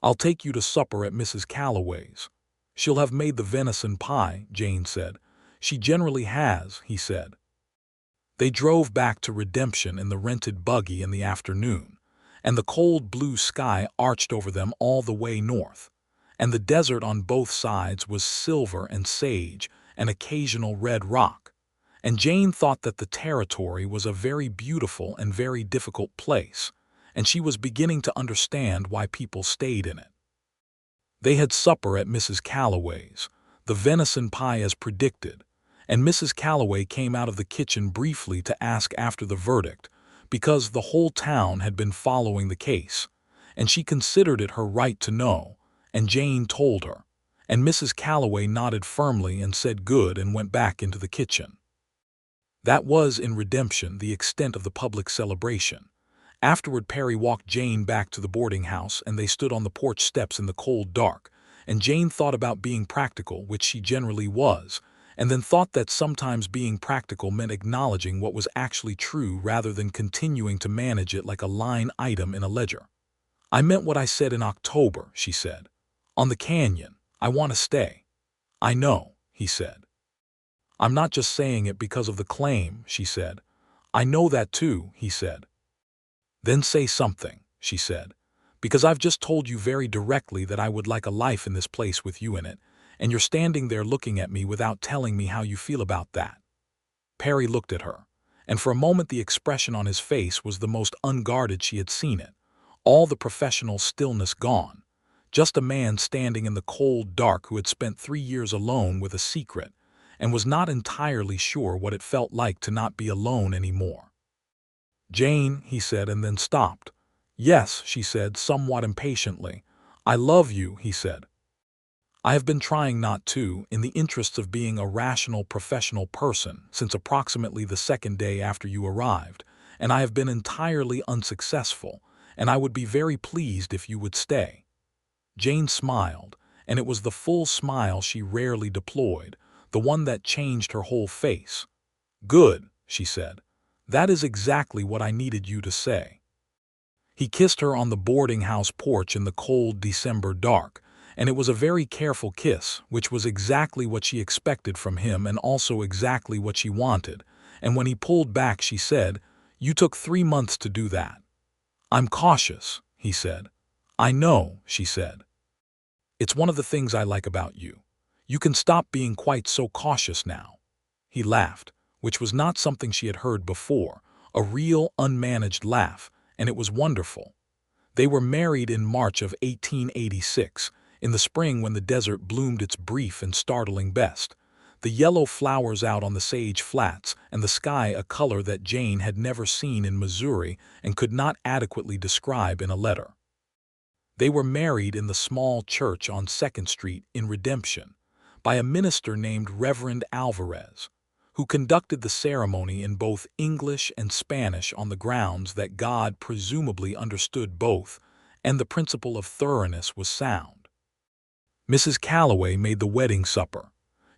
"I'll take you to supper at Mrs. Calloway's. She'll have made the venison pie," Jane said. "She generally has," he said. They drove back to Redemption in the rented buggy in the afternoon, and the cold blue sky arched over them all the way north, and the desert on both sides was silver and sage and occasional red rock, and Jane thought that the territory was a very beautiful and very difficult place, and she was beginning to understand why people stayed in it. They had supper at Mrs. Calloway's, the venison pie as predicted, and Mrs. Calloway came out of the kitchen briefly to ask after the verdict, because the whole town had been following the case, and she considered it her right to know, and Jane told her, and Mrs. Calloway nodded firmly and said good and went back into the kitchen. That was, in Redemption, the extent of the public celebration. Afterward, Perry walked Jane back to the boarding house, and they stood on the porch steps in the cold dark, and Jane thought about being practical, which she generally was, and then thought that sometimes being practical meant acknowledging what was actually true rather than continuing to manage it like a line item in a ledger. "I meant what I said in October," she said. "On the canyon. I want to stay." "I know," he said. "I'm not just saying it because of the claim," she said. "I know that too," he said. "Then say something," she said, "because I've just told you very directly that I would like a life in this place with you in it, and you're standing there looking at me without telling me how you feel about that." Perry looked at her, and for a moment the expression on his face was the most unguarded she had seen it, all the professional stillness gone, just a man standing in the cold dark who had spent 3 years alone with a secret, and was not entirely sure what it felt like to not be alone anymore. "Jane," he said, and then stopped. "Yes," she said, somewhat impatiently. "I love you," he said. "I have been trying not to, in the interests of being a rational professional person, since approximately the second day after you arrived, and I have been entirely unsuccessful, and I would be very pleased if you would stay." Jane smiled, and it was the full smile she rarely deployed, the one that changed her whole face. "Good," she said. "That is exactly what I needed you to say." He kissed her on the boarding house porch in the cold December dark, and it was a very careful kiss, which was exactly what she expected from him and also exactly what she wanted, and when he pulled back she said, "You took 3 months to do that." "I'm cautious," he said. "I know," she said. "It's one of the things I like about you. You can stop being quite so cautious now." He laughed, which was not something she had heard before, a real, unmanaged laugh, and it was wonderful. They were married in March of 1886, in the spring when the desert bloomed its brief and startling best, the yellow flowers out on the sage flats and the sky a color that Jane had never seen in Missouri and could not adequately describe in a letter. They were married in the small church on 2nd Street in Redemption by a minister named Reverend Alvarez, who conducted the ceremony in both English and Spanish on the grounds that God presumably understood both, and the principle of thoroughness was sound. Mrs. Calloway made the wedding supper.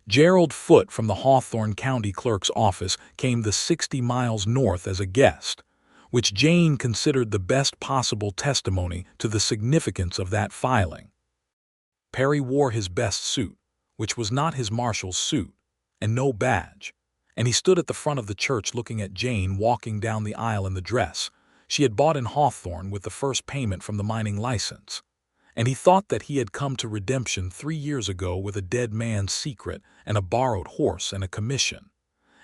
Gerald Foote from the Hawthorne County Clerk's office came the 60 miles north as a guest, which Jane considered the best possible testimony to the significance of that filing. Perry wore his best suit, which was not his marshal's suit, and no badge, and he stood at the front of the church looking at Jane walking down the aisle in the dress she had bought in Hawthorne with the first payment from the mining license. And he thought that he had come to redemption 3 years ago with a dead man's secret and a borrowed horse and a commission.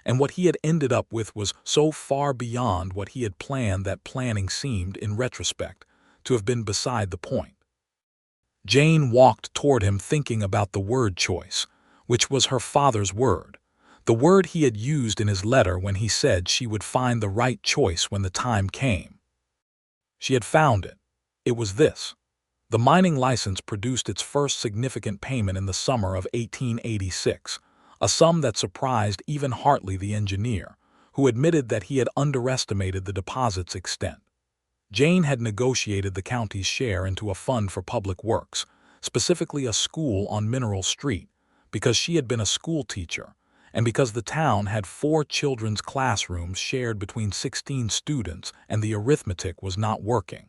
And what he had ended up with was so far beyond what he had planned that planning seemed, in retrospect, to have been beside the point. Jane walked toward him thinking about the word choice, which was her father's word, the word he had used in his letter when he said she would find the right choice when the time came. She had found it. It was this. The mining license produced its first significant payment in the summer of 1886, a sum that surprised even Hartley the engineer, who admitted that he had underestimated the deposit's extent. Jane had negotiated the county's share into a fund for public works, specifically a school on Mineral Street, because she had been a school teacher, and because the town had 4 children's classrooms shared between 16 students and the arithmetic was not working.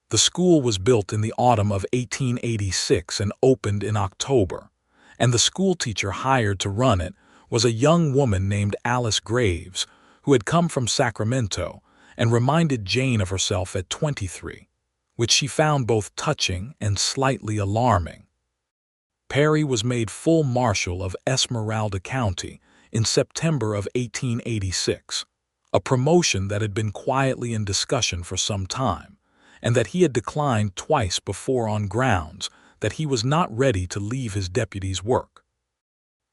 The school was built in the autumn of 1886 and opened in October, and the schoolteacher hired to run it was a young woman named Alice Graves, who had come from Sacramento and reminded Jane of herself at 23, which she found both touching and slightly alarming. Perry was made full marshal of Esmeralda County in September of 1886, a promotion that had been quietly in discussion for some time, and that he had declined twice before on grounds that he was not ready to leave his deputy's work.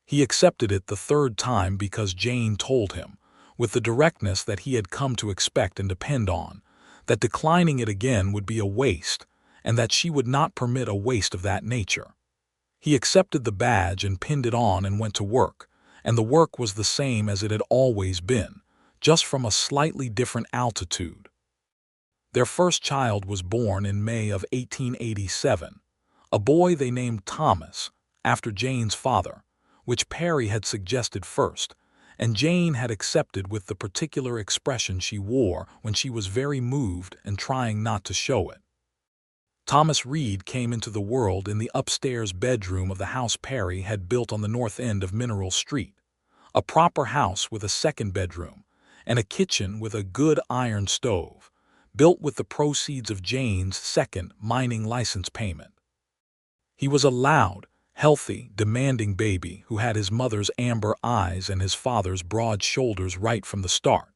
He accepted it the third time because Jane told him, with the directness that he had come to expect and depend on, that declining it again would be a waste, and that she would not permit a waste of that nature. He accepted the badge and pinned it on and went to work, and the work was the same as it had always been, just from a slightly different altitude. Their first child was born in May of 1887, a boy they named Thomas, after Jane's father, which Perry had suggested first, and Jane had accepted with the particular expression she wore when she was very moved and trying not to show it. Thomas Reed came into the world in the upstairs bedroom of the house Perry had built on the north end of Mineral Street, a proper house with a second bedroom and a kitchen with a good iron stove, built with the proceeds of Jane's second mining license payment. He was a loud, healthy, demanding baby who had his mother's amber eyes and his father's broad shoulders right from the start,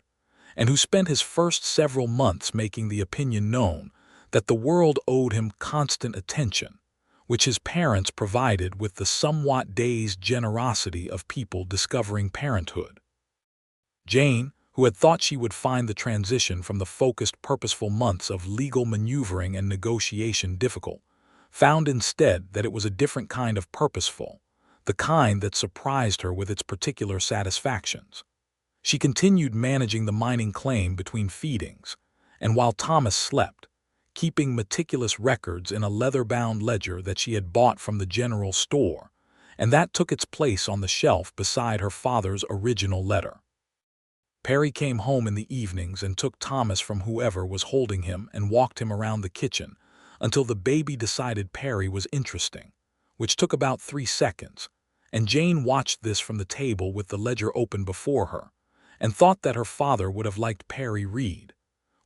and who spent his first several months making the opinion known that the world owed him constant attention, which his parents provided with the somewhat dazed generosity of people discovering parenthood. Jane, who had thought she would find the transition from the focused, purposeful months of legal maneuvering and negotiation difficult, found instead that it was a different kind of purposeful, the kind that surprised her with its particular satisfactions. She continued managing the mining claim between feedings, and while Thomas slept, keeping meticulous records in a leather-bound ledger that she had bought from the general store, and that took its place on the shelf beside her father's original letter. Perry came home in the evenings and took Thomas from whoever was holding him and walked him around the kitchen until the baby decided Perry was interesting, which took about 3 seconds, and Jane watched this from the table with the ledger open before her, and thought that her father would have liked Perry Reed,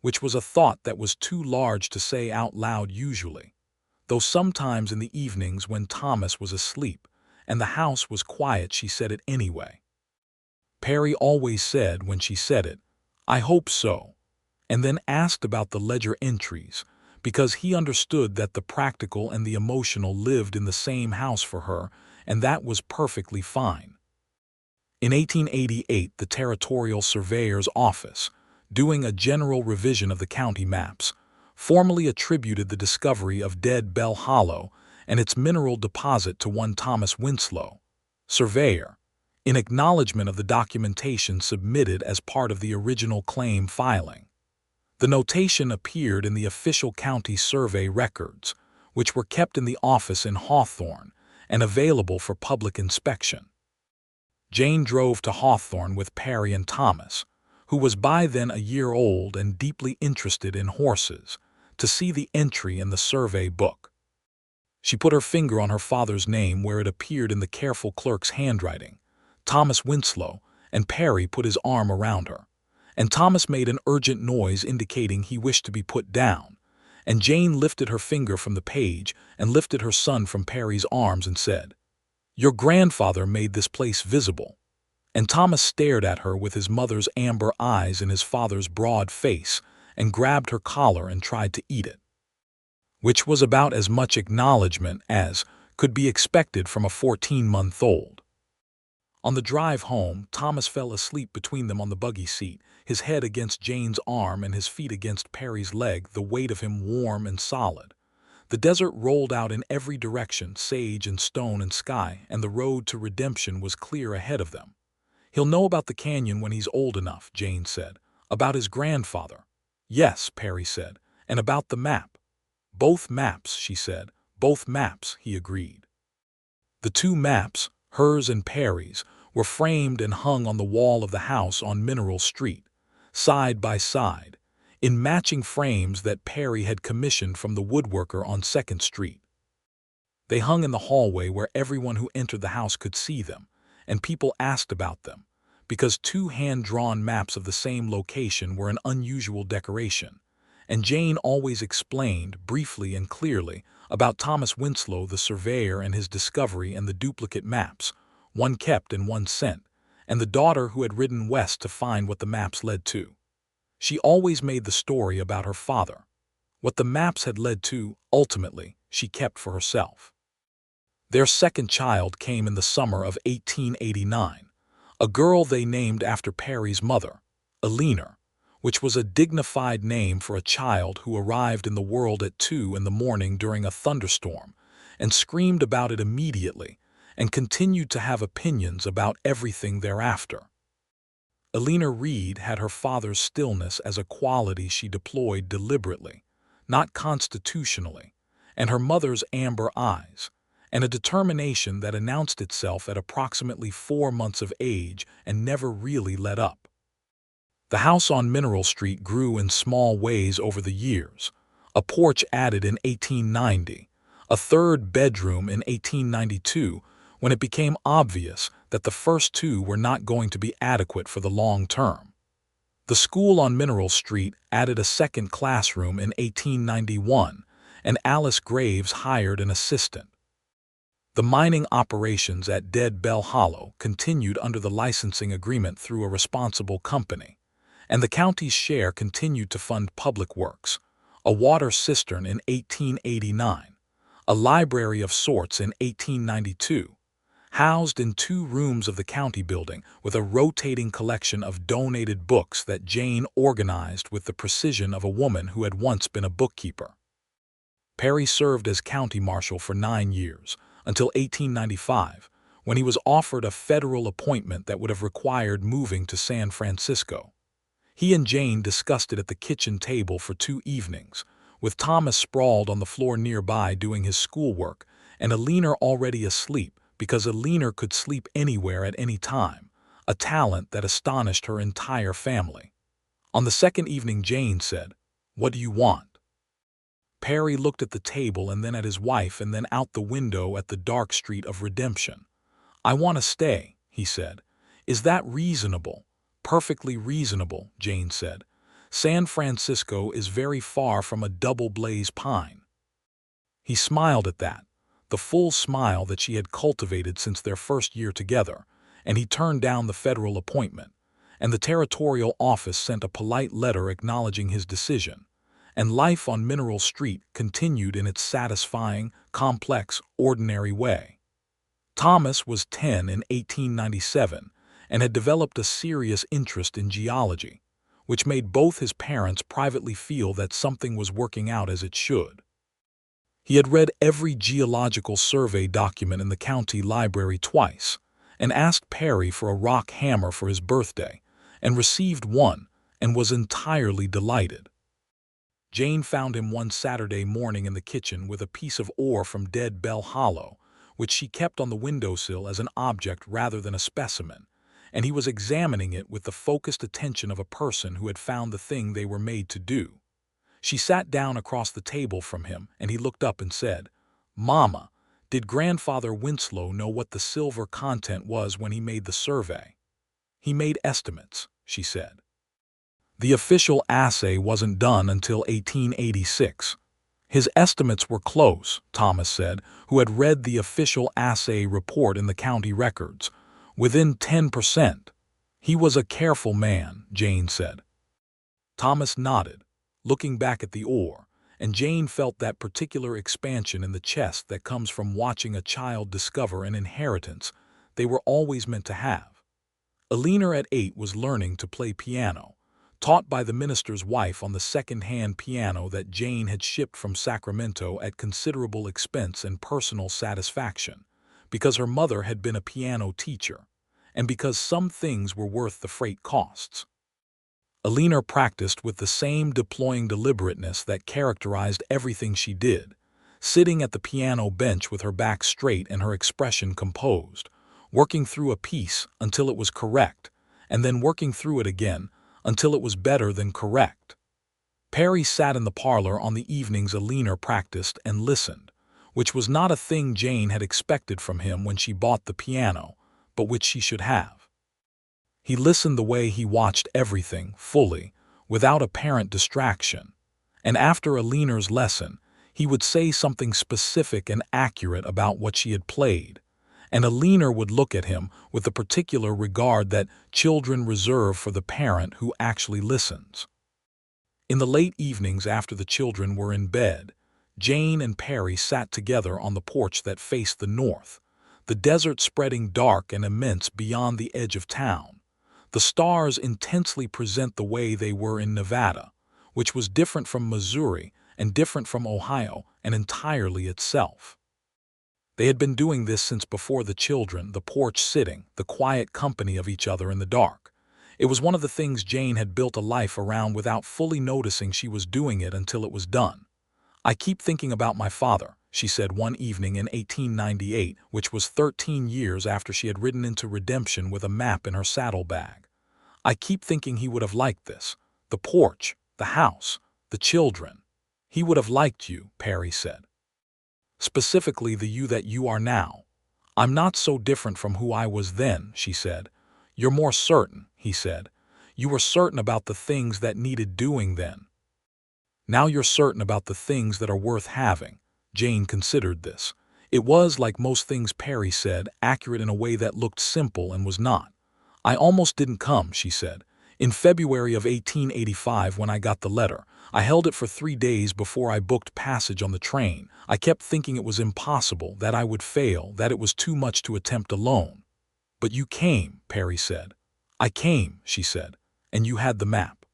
which was a thought that was too large to say out loud usually, though sometimes in the evenings when Thomas was asleep and the house was quiet she said it anyway. Perry always said when she said it, "I hope so," and then asked about the ledger entries, because he understood that the practical and the emotional lived in the same house for her, and that was perfectly fine. In 1888, the Territorial Surveyor's Office, doing a general revision of the county maps, formally attributed the discovery of Dead Bell Hollow and its mineral deposit to one Thomas Winslow, surveyor, in acknowledgement of the documentation submitted as part of the original claim filing. The notation appeared in the official county survey records, which were kept in the office in Hawthorne and available for public inspection. Jane drove to Hawthorne with Perry and Thomas, who was by then a year old and deeply interested in horses, to see the entry in the survey book. She put her finger on her father's name where it appeared in the careful clerk's handwriting, Thomas Winslow, and Perry put his arm around her. And Thomas made an urgent noise indicating he wished to be put down. And Jane lifted her finger from the page and lifted her son from Perry's arms and said, "Your grandfather made this place visible." And Thomas stared at her with his mother's amber eyes and his father's broad face, and grabbed her collar and tried to eat it, which was about as much acknowledgement as could be expected from a 14-month-old. On the drive home, Thomas fell asleep between them on the buggy seat, his head against Jane's arm and his feet against Perry's leg, the weight of him warm and solid. The desert rolled out in every direction, sage and stone and sky, and the road to redemption was clear ahead of them. "He'll know about the canyon when he's old enough," Jane said. "About his grandfather." "Yes," Perry said, "and about the map." "Both maps," she said. "Both maps," he agreed. The two maps, hers and Perry's, were framed and hung on the wall of the house on Mineral Street, side by side, in matching frames that Perry had commissioned from the woodworker on 2nd Street. They hung in the hallway where everyone who entered the house could see them, and people asked about them, because two hand-drawn maps of the same location were an unusual decoration, and Jane always explained, briefly and clearly, about Thomas Winslow the surveyor and his discovery and the duplicate maps, one kept and one sent, and the daughter who had ridden west to find what the maps led to. She always made the story about her father. What the maps had led to, ultimately, she kept for herself. Their second child came in the summer of 1889, a girl they named after Perry's mother, Eleanor, which was a dignified name for a child who arrived in the world at 2 in the morning during a thunderstorm and screamed about it immediately and continued to have opinions about everything thereafter. Eleanor Reed had her father's stillness as a quality she deployed deliberately, not constitutionally, and her mother's amber eyes, and a determination that announced itself at approximately 4 months of age and never really let up. The house on Mineral Street grew in small ways over the years. A porch added in 1890, a third bedroom in 1892, when it became obvious that the first two were not going to be adequate for the long term. The school on Mineral Street added a second classroom in 1891, and Alice Graves hired an assistant. The mining operations at Dead Bell Hollow continued under the licensing agreement through a responsible company, and the county's share continued to fund public works, a water cistern in 1889, a library of sorts in 1892, housed in 2 rooms of the county building with a rotating collection of donated books that Jane organized with the precision of a woman who had once been a bookkeeper. Perry served as county marshal for 9 years, until 1895, when he was offered a federal appointment that would have required moving to San Francisco. He and Jane discussed it at the kitchen table for 2 evenings, with Thomas sprawled on the floor nearby doing his schoolwork, and Eleanor already asleep because Eleanor could sleep anywhere at any time, a talent that astonished her entire family. On the second evening, Jane said, "What do you want?" Perry looked at the table and then at his wife and then out the window at the dark street of redemption. "I want to stay," he said. "Is that reasonable?" "Perfectly reasonable," Jane said. "San Francisco is very far from a double-blaze pine." He smiled at that, the full smile that she had cultivated since their first year together, and he turned down the federal appointment, and the territorial office sent a polite letter acknowledging his decision, and life on Mineral Street continued in its satisfying, complex, ordinary way. Thomas was 10 in 1897, and had developed a serious interest in geology, which made both his parents privately feel that something was working out as it should. He had read every geological survey document in the county library twice, and asked Perry for a rock hammer for his birthday, and received one, and was entirely delighted. Jane found him one Saturday morning in the kitchen with a piece of ore from Dead Bell Hollow, which she kept on the windowsill as an object rather than a specimen, and he was examining it with the focused attention of a person who had found the thing they were made to do. She sat down across the table from him, and he looked up and said, "Mama, did Grandfather Winslow know what the silver content was when he made the survey?" He made estimates, she said. The official assay wasn't done until 1886. His estimates were close, Thomas said, who had read the official assay report in the county records. Within 10%. He was a careful man, Jane said. Thomas nodded, looking back at the ore, and Jane felt that particular expansion in the chest that comes from watching a child discover an inheritance they were always meant to have. Alina at 8 was learning to play piano, taught by the minister's wife on the second-hand piano that Jane had shipped from Sacramento at considerable expense and personal satisfaction, because her mother had been a piano teacher, and because some things were worth the freight costs. Alina practiced with the same deploying deliberateness that characterized everything she did, sitting at the piano bench with her back straight and her expression composed, working through a piece until it was correct, and then working through it again until it was better than correct. Perry sat in the parlor on the evenings Alina practiced and listened, which was not a thing Jane had expected from him when she bought the piano, but which she should have. He listened the way he watched everything, fully, without apparent distraction, and after Alina's lesson, he would say something specific and accurate about what she had played, and Alina would look at him with the particular regard that children reserve for the parent who actually listens. In the late evenings after the children were in bed, Jane and Perry sat together on the porch that faced the north, the desert spreading dark and immense beyond the edge of town. The stars intensely present the way they were in Nevada, which was different from Missouri and different from Ohio and entirely itself. They had been doing this since before the children, the porch sitting, the quiet company of each other in the dark. It was one of the things Jane had built a life around without fully noticing she was doing it until it was done. "I keep thinking about my father," she said one evening in 1898, which was 13 years after she had ridden into Redemption with a map in her saddlebag. "I keep thinking he would have liked this. The porch, the house, the children. He would have liked you," Perry said. "Specifically the you that you are now." "I'm not so different from who I was then," she said. "You're more certain," he said. "You were certain about the things that needed doing then. Now you're certain about the things that are worth having." Jane considered this. It was, like most things Perry said, accurate in a way that looked simple and was not. "I almost didn't come," she said. "In February of 1885 when I got the letter, I held it for 3 days before I booked passage on the train. I kept thinking it was impossible, that I would fail, that it was too much to attempt alone." "But you came," Perry said. "I came," she said, "and you had the map."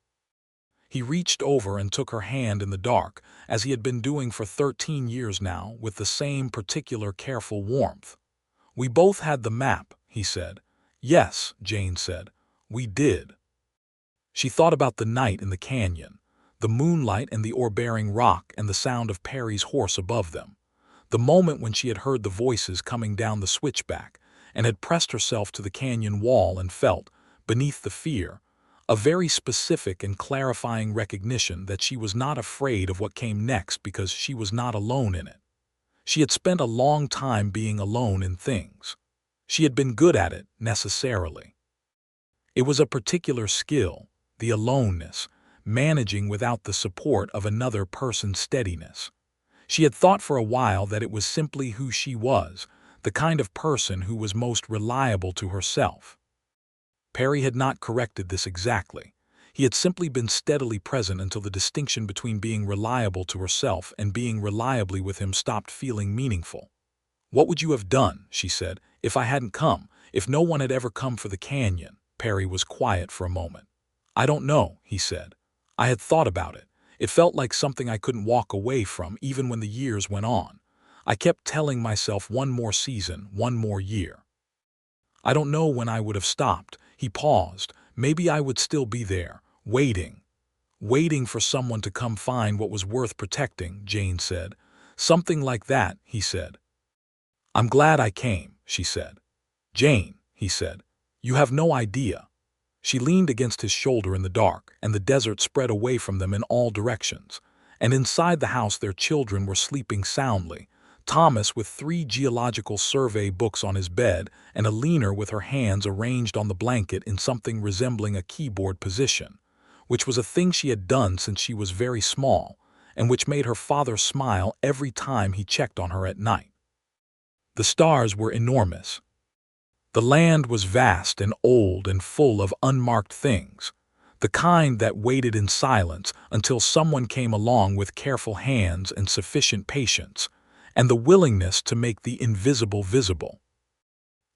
He reached over and took her hand in the dark, as he had been doing for 13 years now, with the same particular careful warmth. "We both had the map," he said. "Yes," Jane said, "we did." She thought about the night in the canyon, the moonlight and the ore-bearing rock and the sound of Perry's horse above them, the moment when she had heard the voices coming down the switchback and had pressed herself to the canyon wall and felt, beneath the fear, a very specific and clarifying recognition that she was not afraid of what came next because she was not alone in it. She had spent a long time being alone in things. She had been good at it, necessarily. It was a particular skill, the aloneness, managing without the support of another person's steadiness. She had thought for a while that it was simply who she was, the kind of person who was most reliable to herself. Perry had not corrected this exactly. He had simply been steadily present until the distinction between being reliable to herself and being reliably with him stopped feeling meaningful. "What would you have done," she said, "if I hadn't come, if no one had ever come for the canyon?" Perry was quiet for a moment. "I don't know," he said. "I had thought about it. It felt like something I couldn't walk away from even when the years went on. I kept telling myself one more season, one more year. I don't know when I would have stopped." He paused. "Maybe I would still be there, waiting for someone to come find what was worth protecting," Jane said. "Something like that," he said. "I'm glad I came," she said. "Jane," he said, "you have no idea." She leaned against his shoulder in the dark, and the desert spread away from them in all directions. And inside the house their children were sleeping soundly, Thomas with 3 geological survey books on his bed and Alina with her hands arranged on the blanket in something resembling a keyboard position, which was a thing she had done since she was very small, and which made her father smile every time he checked on her at night. The stars were enormous. The land was vast and old and full of unmarked things, the kind that waited in silence until someone came along with careful hands and sufficient patience, and the willingness to make the invisible visible.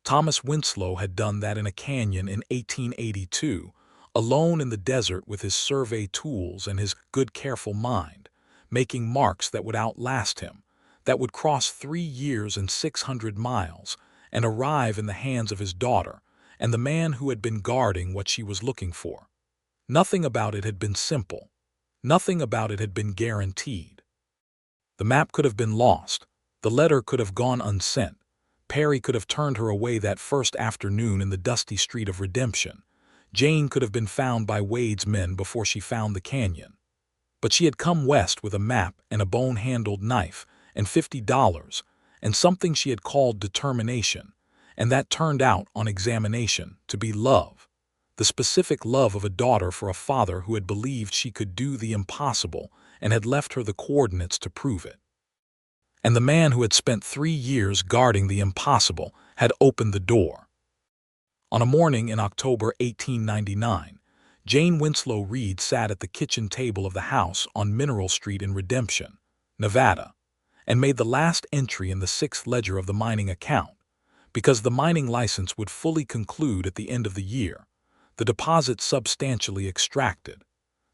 Thomas Winslow had done that in a canyon in 1882, alone in the desert with his survey tools and his good careful mind, making marks that would outlast him, that would cross 3 years and 600 miles, and arrive in the hands of his daughter and the man who had been guarding what she was looking for. Nothing about it had been simple. Nothing about it had been guaranteed. The map could have been lost. The letter could have gone unsent. Perry could have turned her away that first afternoon in the dusty street of Redemption. Jane could have been found by Wade's men before she found the canyon. But she had come west with a map and a bone-handled knife and $50 and something she had called determination, and that turned out, on examination, to be love. The specific love of a daughter for a father who had believed she could do the impossible and had left her the coordinates to prove it. And the man who had spent 3 years guarding the impossible had opened the door. On a morning in October 1899, Jane Winslow Reed sat at the kitchen table of the house on Mineral Street in Redemption, Nevada, and made the last entry in the 6th ledger of the mining account, because the mining license would fully conclude at the end of the year, the deposit substantially extracted,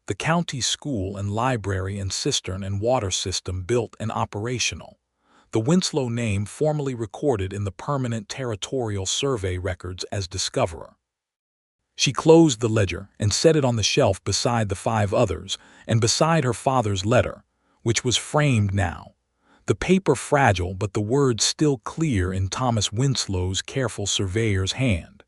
the county school and library and cistern and water system built and operational, the Winslow name formally recorded in the permanent territorial survey records as discoverer. She closed the ledger and set it on the shelf beside the 5 others and beside her father's letter, which was framed now, the paper fragile but the words still clear in Thomas Winslow's careful surveyor's hand.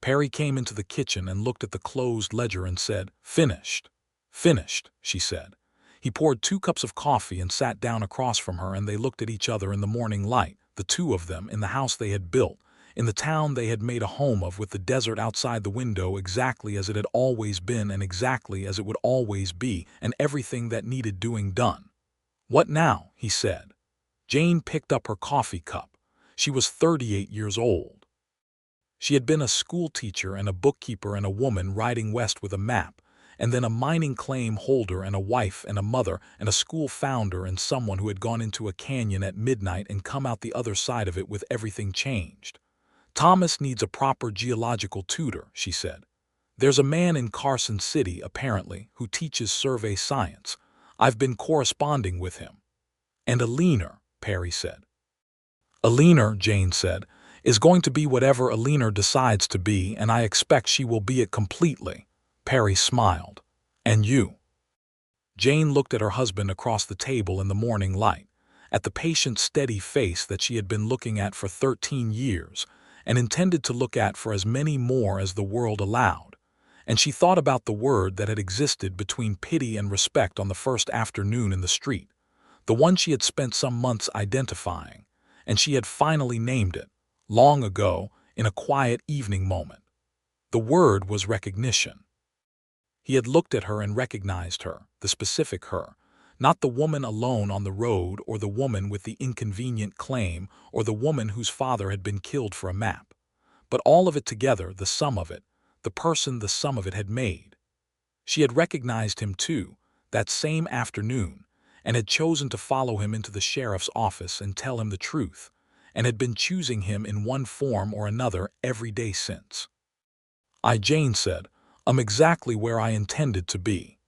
Perry came into the kitchen and looked at the closed ledger and said, "Finished." "Finished," she said. He poured 2 cups of coffee and sat down across from her, and they looked at each other in the morning light, the 2 of them, in the house they had built, in the town they had made a home of, with the desert outside the window exactly as it had always been and exactly as it would always be, and everything that needed doing done. "What now?" he said. Jane picked up her coffee cup. She was 38 years old. She had been a school teacher and a bookkeeper and a woman riding west with a map, and then a mining claim holder and a wife and a mother and a school founder and someone who had gone into a canyon at midnight and come out the other side of it with everything changed. "Thomas needs a proper geological tutor," she said. "There's a man in Carson City, apparently, who teaches survey science. I've been corresponding with him." "And Alina," Perry said. "Alina," Jane said, "is going to be whatever Alina decides to be, and I expect she will be it completely." Perry smiled. "And you?" Jane looked at her husband across the table in the morning light, at the patient, steady face that she had been looking at for 13 years, and intended to look at for as many more as the world allowed, and she thought about the word that had existed between pity and respect on the first afternoon in the street, the one she had spent some months identifying, and she had finally named it, long ago, in a quiet evening moment. The word was recognition. He had looked at her and recognized her, the specific her, not the woman alone on the road or the woman with the inconvenient claim or the woman whose father had been killed for a map, but all of it together, the sum of it, the person the sum of it had made. She had recognized him too, that same afternoon, and had chosen to follow him into the sheriff's office and tell him the truth, and had been choosing him in one form or another every day since. Jane said, "I'm exactly where I intended to be."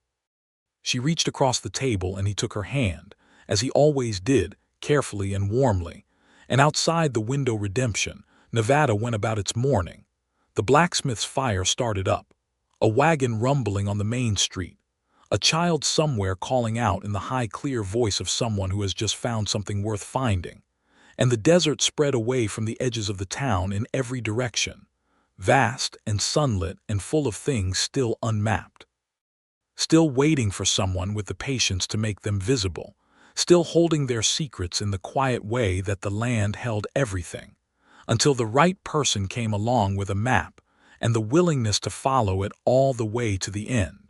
She reached across the table and he took her hand, as he always did, carefully and warmly, and outside the window Redemption, Nevada went about its morning. The blacksmith's fire started up, a wagon rumbling on the main street, a child somewhere calling out in the high clear voice of someone who has just found something worth finding, and the desert spread away from the edges of the town in every direction, vast and sunlit and full of things still unmapped, still waiting for someone with the patience to make them visible, still holding their secrets in the quiet way that the land held everything, until the right person came along with a map and the willingness to follow it all the way to the end.